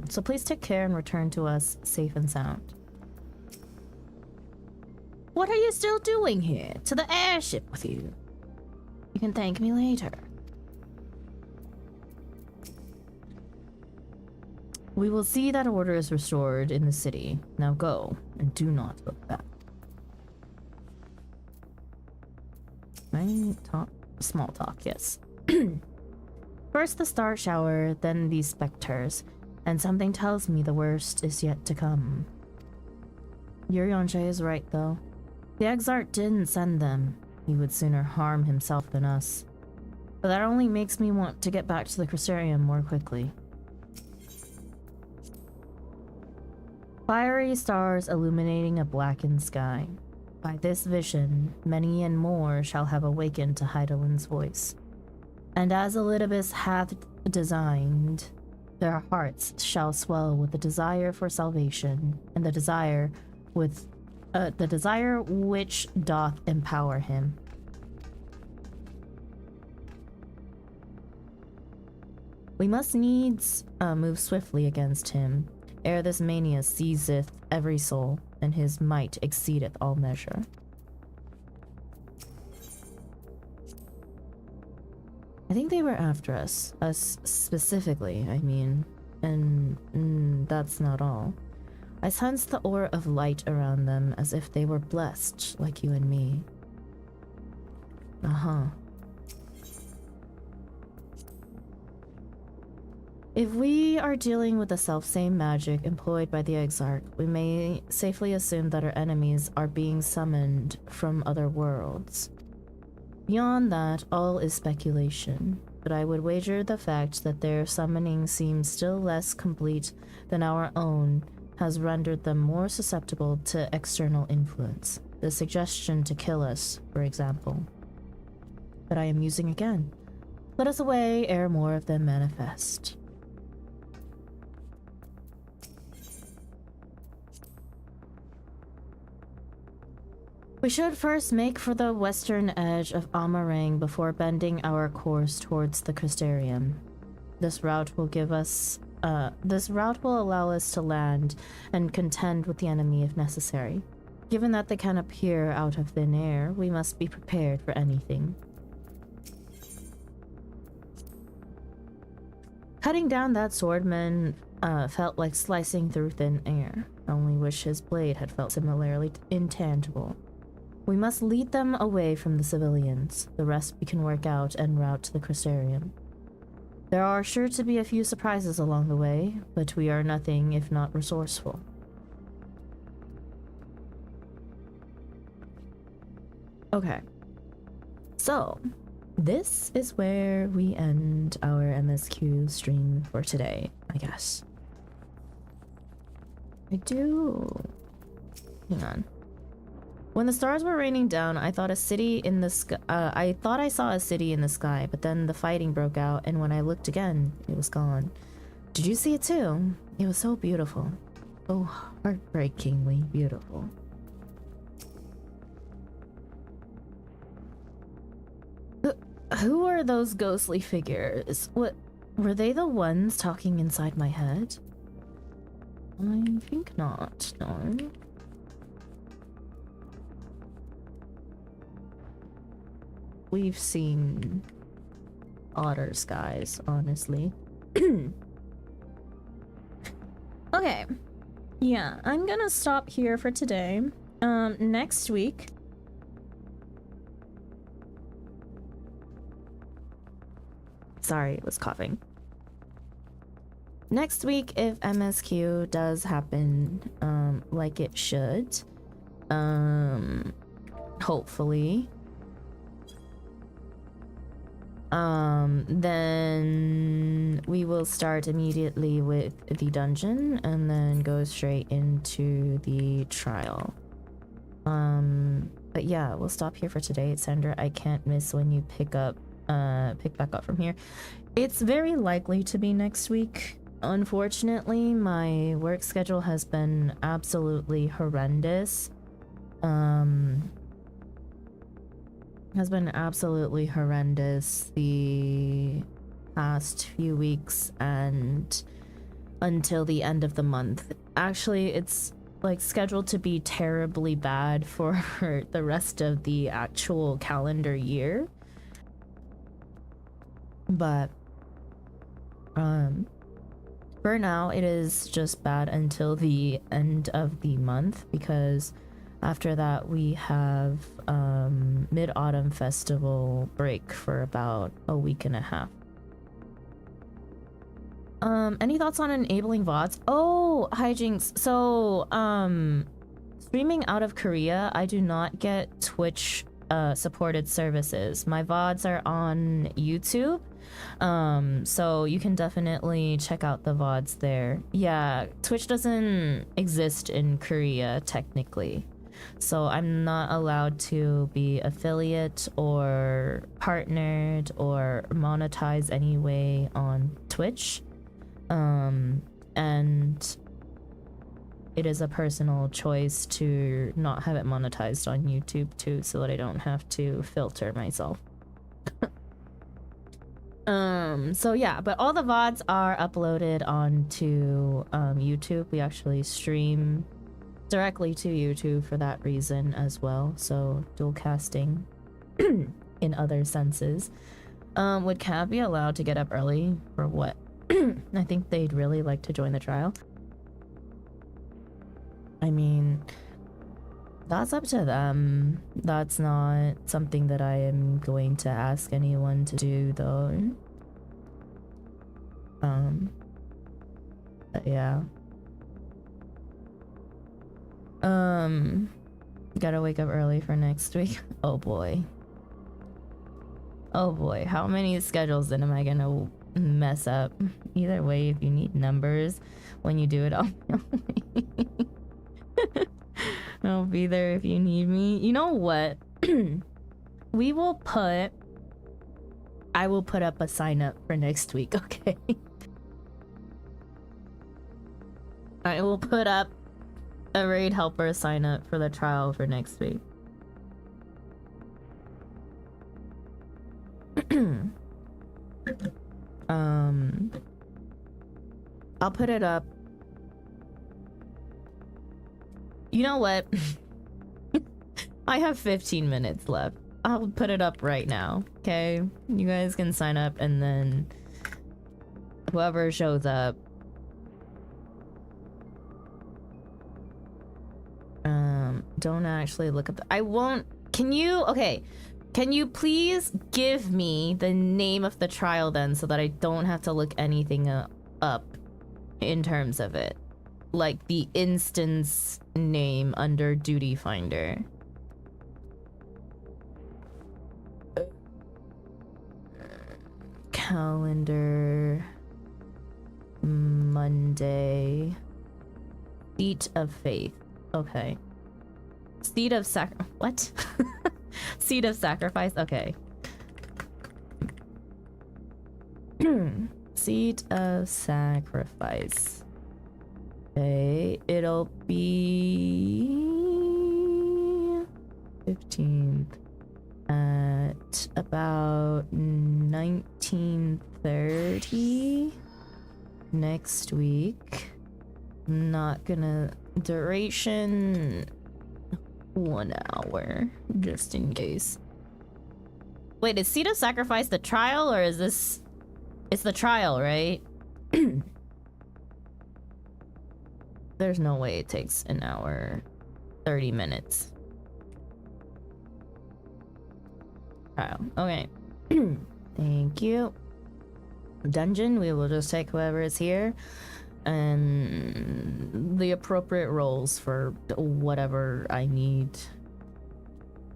So please take care and return to us safe and sound. What are you still doing here? To the airship with you. You can thank me later. We will see that order is restored in the city. Now go, and do not look back. Right? Talk. Small talk, yes. First the star shower, then these specters, and something tells me the worst is yet to come. Yuryonshe is right, though. The Exarch didn't send them. He would sooner harm himself than us. But that only makes me want to get back to the Crystarium more quickly. Fiery stars illuminating a blackened sky. By this vision, many and more shall have awakened to Heidelin's voice. And as Elidibus hath designed, their hearts shall swell with the desire for salvation, and the desire which doth empower him. We must needs move swiftly against him, ere this mania seizeth every soul, and his might exceedeth all measure. I think they were after us specifically, I mean, and that's not all. I sensed the aura of light around them as if they were blessed, like you and me. Uh-huh. If we are dealing with the selfsame magic employed by the Exarch, we may safely assume that our enemies are being summoned from other worlds. Beyond that, all is speculation, but I would wager the fact that their summoning seems still less complete than our own has rendered them more susceptible to external influence. The suggestion to kill us, for example. But I am musing again. Let us away ere more of them manifest. We should first make for the western edge of Amarang before bending our course towards the Crystarium. This route will allow us to land and contend with the enemy if necessary. Given that they can appear out of thin air, we must be prepared for anything. Cutting down that swordman felt like slicing through thin air. I only wish his blade had felt similarly intangible. We must lead them away from the civilians. The rest we can work out en route to the Crystarium. There are sure to be a few surprises along the way, but we are nothing if not resourceful. Okay. So, this is where we end our MSQ stream for today, I guess. Hang on. When the stars were raining down, I thought I saw a city in the sky, but then the fighting broke out, and when I looked again, it was gone. Did you see it too? It was so beautiful. So heartbreakingly beautiful. Who are those ghostly figures? What, were they the ones talking inside my head? I think not, no. We've seen odder skies, honestly. Okay. Yeah, I'm gonna stop here for today. Next week... Sorry, I was coughing. Next week, if MSQ does happen, like it should, hopefully, then we will start immediately with the dungeon and then go straight into the trial. But yeah, we'll stop here for today. Sandra, I can't miss when you pick back up from here. It's very likely to be next week. Unfortunately, my work schedule has been absolutely horrendous. The past few weeks and until the end of the month. Actually, it's like scheduled to be terribly bad for the rest of the actual calendar year. But for now, it is just bad until the end of the month because After that, we have Mid-Autumn Festival break for about a week and a half. Any thoughts on enabling VODs? Oh, hijinks. So, streaming out of Korea, I do not get Twitch supported services. My VODs are on YouTube. So you can definitely check out the VODs there. Yeah, Twitch doesn't exist in Korea technically. So I'm not allowed to be affiliate or partnered or monetize anyway on Twitch. And it is a personal choice to not have it monetized on YouTube too, so that I don't have to filter myself. So yeah, but all the VODs are uploaded onto YouTube. We actually stream directly to YouTube for that reason as well. So dual casting in other senses. Would Cat be allowed to get up early for what? I think they'd really like to join the trial. I mean, that's up to them. That's not something that I am going to ask anyone to do, though. But yeah. Gotta wake up early for next week. Oh boy. Oh boy, how many schedules then am I gonna mess up? Either way, if you need numbers when you do it, I'll be there if you need me. You know what? I will put up a sign up for next week, okay? I will put up a raid helper sign up for the trial for next week. I'll put it up. You know what? I have 15 minutes left. I'll put it up right now, okay? You guys can sign up, and then whoever shows up, don't actually look up I won't. Can you please give me the name of the trial then, so that I don't have to look anything up in terms of it, like the instance name under Duty Finder. Calendar Monday. Seat of Faith. Okay. Seat of what? Seat of Sacrifice. Okay. Seat of Sacrifice. Okay, it'll be 15th at about 19:30 next week. I'm not gonna duration 1 hour just in case. Wait, is Seat of Sacrifice the trial, or is this? It's the trial, right? There's no way it takes an hour 30 minutes. Trial. Okay. Thank you. Dungeon, we will just take whoever is here and the appropriate roles for whatever I need.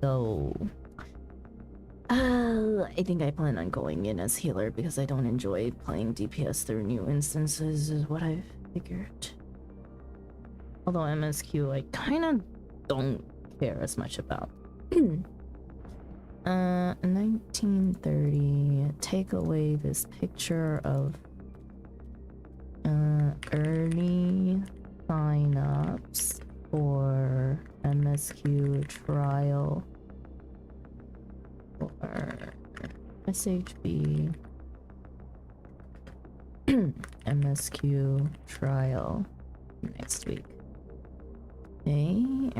So I think I plan on going in as healer because I don't enjoy playing DPS through new instances, is what I figured. Although MSQ I kind of don't care as much about. 1930. Take away this picture of early sign-ups for MSQ trial or SHB MSQ trial next week. Okay,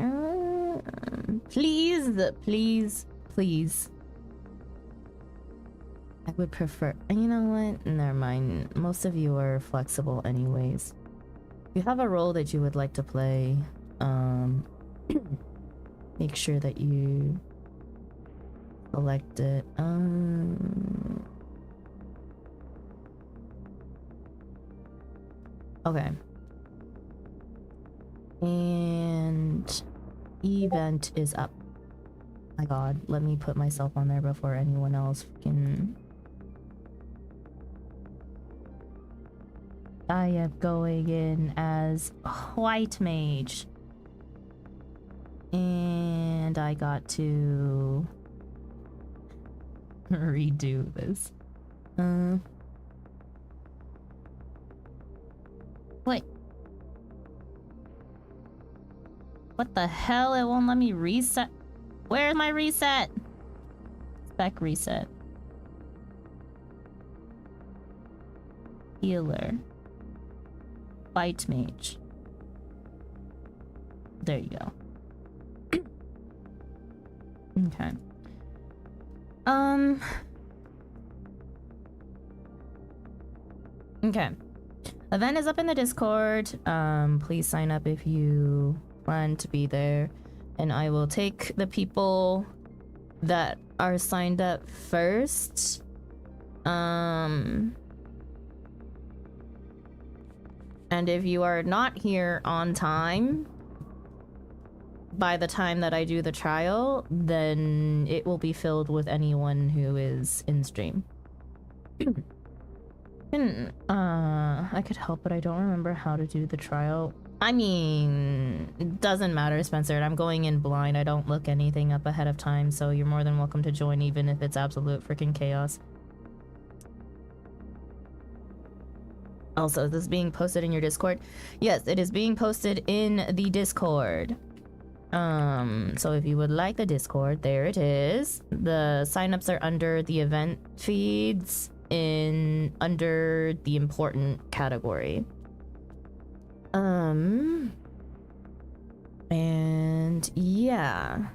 please. I would prefer. You know what? Never mind. Most of you are flexible, anyways. If you have a role that you would like to play, make sure that you select it. Okay. And event is up. My god, let me put myself on there before anyone else can. I am going in as White Mage. And I got to redo this. Wait. What the hell? It won't let me reset. Where's my reset? Spec reset. Healer. White Mage. There you go. Okay. Okay. Event is up in the Discord. Please sign up if you plan to be there. And I will take the people that are signed up first. And if you are not here on time, by the time that I do the trial, then it will be filled with anyone who is in stream. I could help, but I don't remember how to do the trial. I mean, it doesn't matter, Spencer. I'm going in blind. I don't look anything up ahead of time, so you're more than welcome to join, even if it's absolute freaking chaos. Also, is this being posted in your Discord? Yes, it is being posted in the Discord. So if you would like the Discord, there it is. The signups are under the event feeds under the important category. And yeah,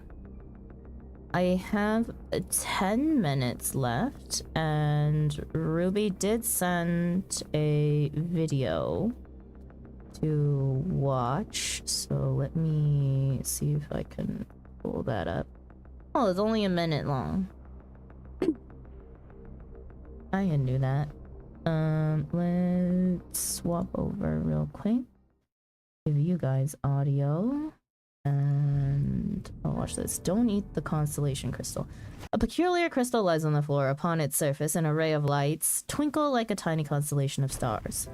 I have 10 minutes left, and Ruby did send a video to watch, so let me see if I can pull that up. Oh, it's only a minute long. I can do that. Let's swap over real quick. Give you guys audio. And I'll watch this. Don't eat the constellation crystal. A peculiar crystal lies on the floor. Upon its surface, an array of lights twinkle like a tiny constellation of stars.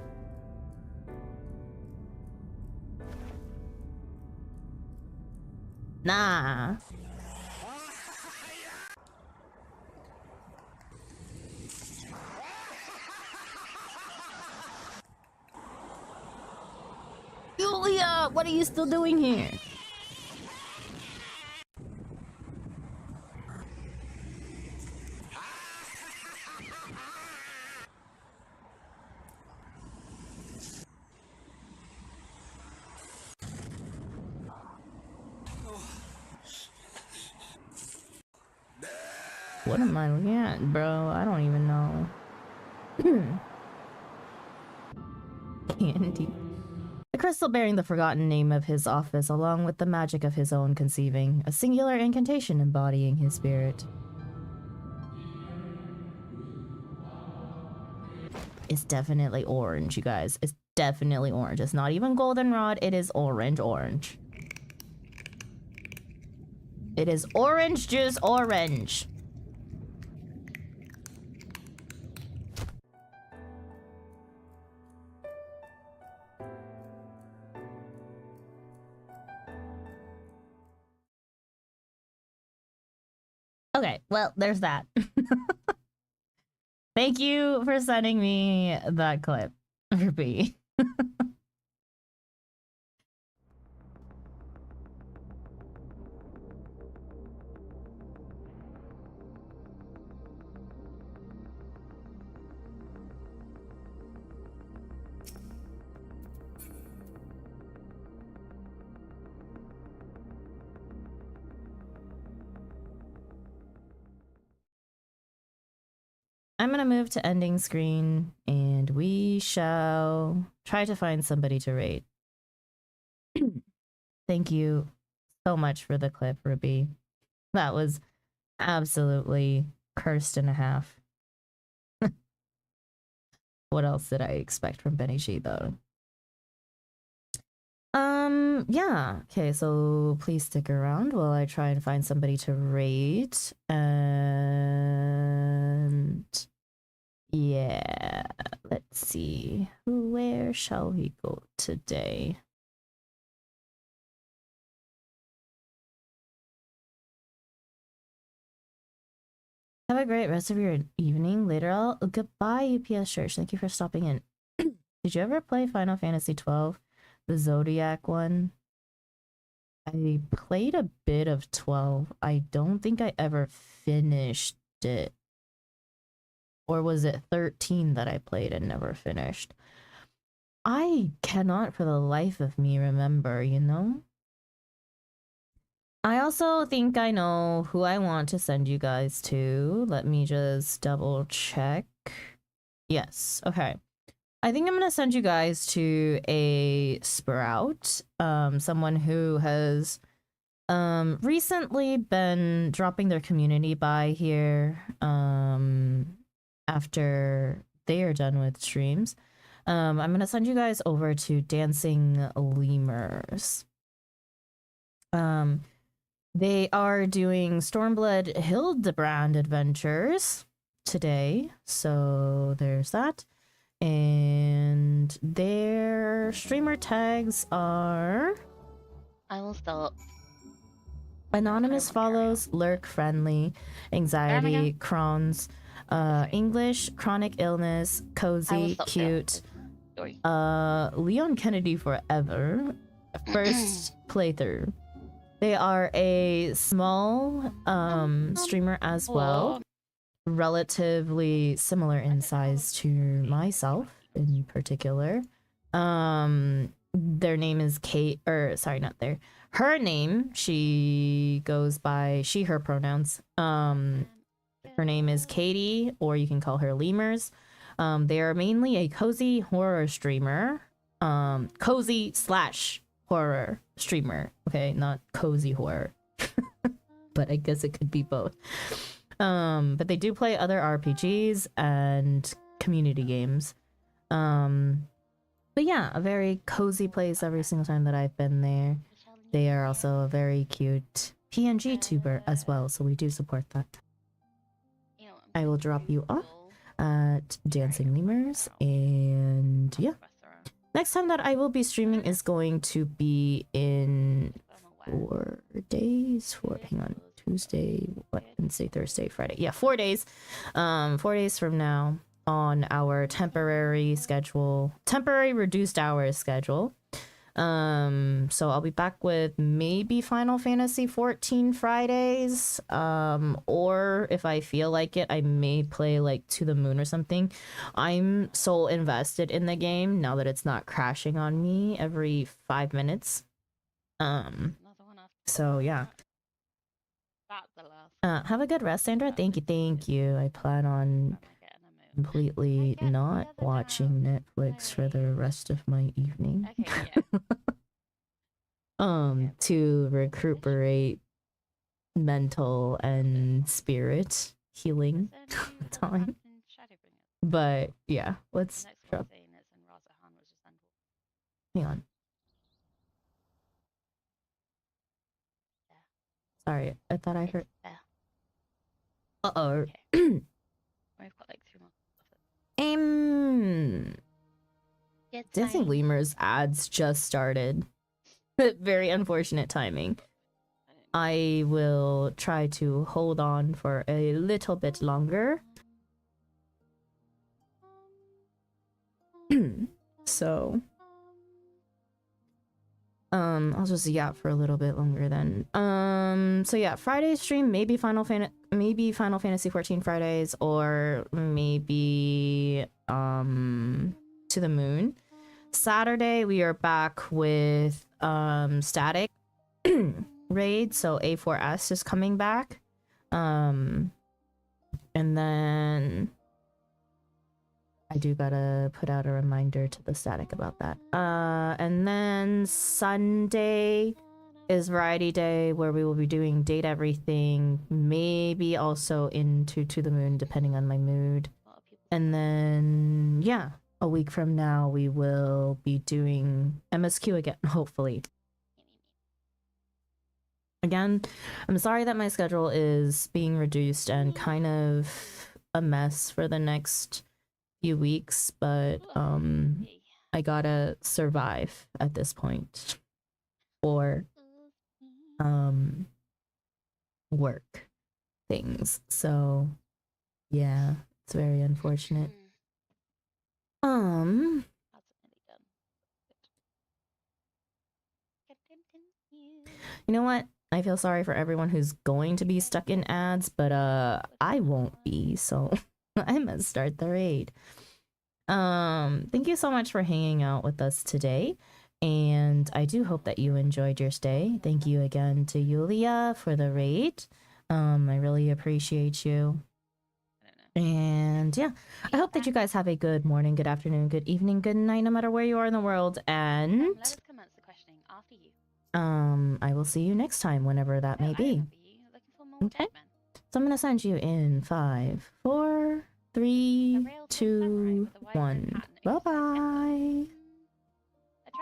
Nah. Julia, what are you still doing here? What am I looking at, bro? I don't even know. Candy. The crystal bearing the forgotten name of his office, along with the magic of his own conceiving, a singular incantation embodying his spirit. It's definitely orange, you guys. It's definitely orange. It's not even goldenrod, it is orange. It is orange juice orange. Okay, well, there's that. Thank you for sending me that clip, Ruby. I'm gonna move to ending screen, and we shall try to find somebody to rate. Thank you so much for the clip, Ruby. That was absolutely cursed and a half. What else did I expect from Benny G though? Yeah. Okay, so please stick around while I try and find somebody to raid. And yeah, let's see. Where shall we go today? Have a great rest of your evening. Later, goodbye, UPS Church. Thank you for stopping in. Did you ever play Final Fantasy 12, the Zodiac one? I played a bit of 12. I don't think I ever finished it. Or was it 13 that I played and never finished? I cannot for the life of me remember, you know? I also think I know who I want to send you guys to. Let me just double check. Yes, okay. I think I'm gonna send you guys to a Sprout, someone who has recently been dropping their community by here after they are done with streams. I'm gonna send you guys over to Dancing Lemurs. They are doing Stormblood Hildebrand adventures today, so there's that. And their streamer tags are... I will stop. Anonymous follows, lurk friendly, anxiety, Crohn's, English, chronic illness, cozy, cute, Leon Kennedy forever, first playthrough. They are a small streamer as well, relatively similar in size to myself in particular. Their name is Kate, or sorry, not their. Her name, she goes by she, her pronouns. Her name is Katie, or you can call her Lemurs. They are mainly a cozy horror streamer. Cozy / horror streamer. Okay, not cozy horror. But I guess it could be both. But they do play other RPGs and community games. But yeah, a very cozy place every single time that I've been there. They are also a very cute PNG tuber as well, so we do support that. I will drop you off at Dancing Lemurs, and yeah. Next time that I will be streaming is going to be in 4 days. Hang on. Tuesday, Wednesday, Thursday, Friday. Yeah, 4 days. 4 days from now on our temporary reduced hours schedule. So I'll be back with maybe Final Fantasy 14 Fridays. Or if I feel like it, I may play like To the Moon or something. I'm so invested in the game now that it's not crashing on me every 5 minutes. So yeah. Have a good rest, Sandra. Thank you. I plan on completely not watching Netflix for the rest of my evening. To recuperate mental and spirit healing time. But yeah, let's drop. Hang on. Sorry, I thought I heard. Uh-oh. We've got like 2 more. Dancing Lemurs ads just started. Very unfortunate timing. I will try to hold on for a little bit longer. So I'll just yap for a little bit longer then. So yeah, Friday stream, maybe Final Fantasy 14 Fridays, or maybe To the Moon. Saturday we are back with Static raid, so A4S is coming back. And then I do gotta put out a reminder to the Static about that. And then Sunday is Variety Day, where we will be doing Date Everything, maybe also into To the Moon, depending on my mood. And then, yeah, a week from now, we will be doing MSQ again, hopefully. Again, I'm sorry that my schedule is being reduced and kind of a mess for the next few weeks, but I gotta survive at this point for work things. So yeah, it's very unfortunate. You know what? I feel sorry for everyone who's going to be stuck in ads, but I won't be, so I must start the raid. Thank you so much for hanging out with us today, and I do hope that you enjoyed your stay. Thank you again to Yulia for the raid. I really appreciate you. And yeah, I hope that you guys have a good morning, good afternoon, good evening, good night, no matter where you are in the world. And Let us commence the questioning after you. I will see you next time, whenever that may be. Okay. So I'm gonna send you in 5, 4, 3, 2, 1. Bye bye.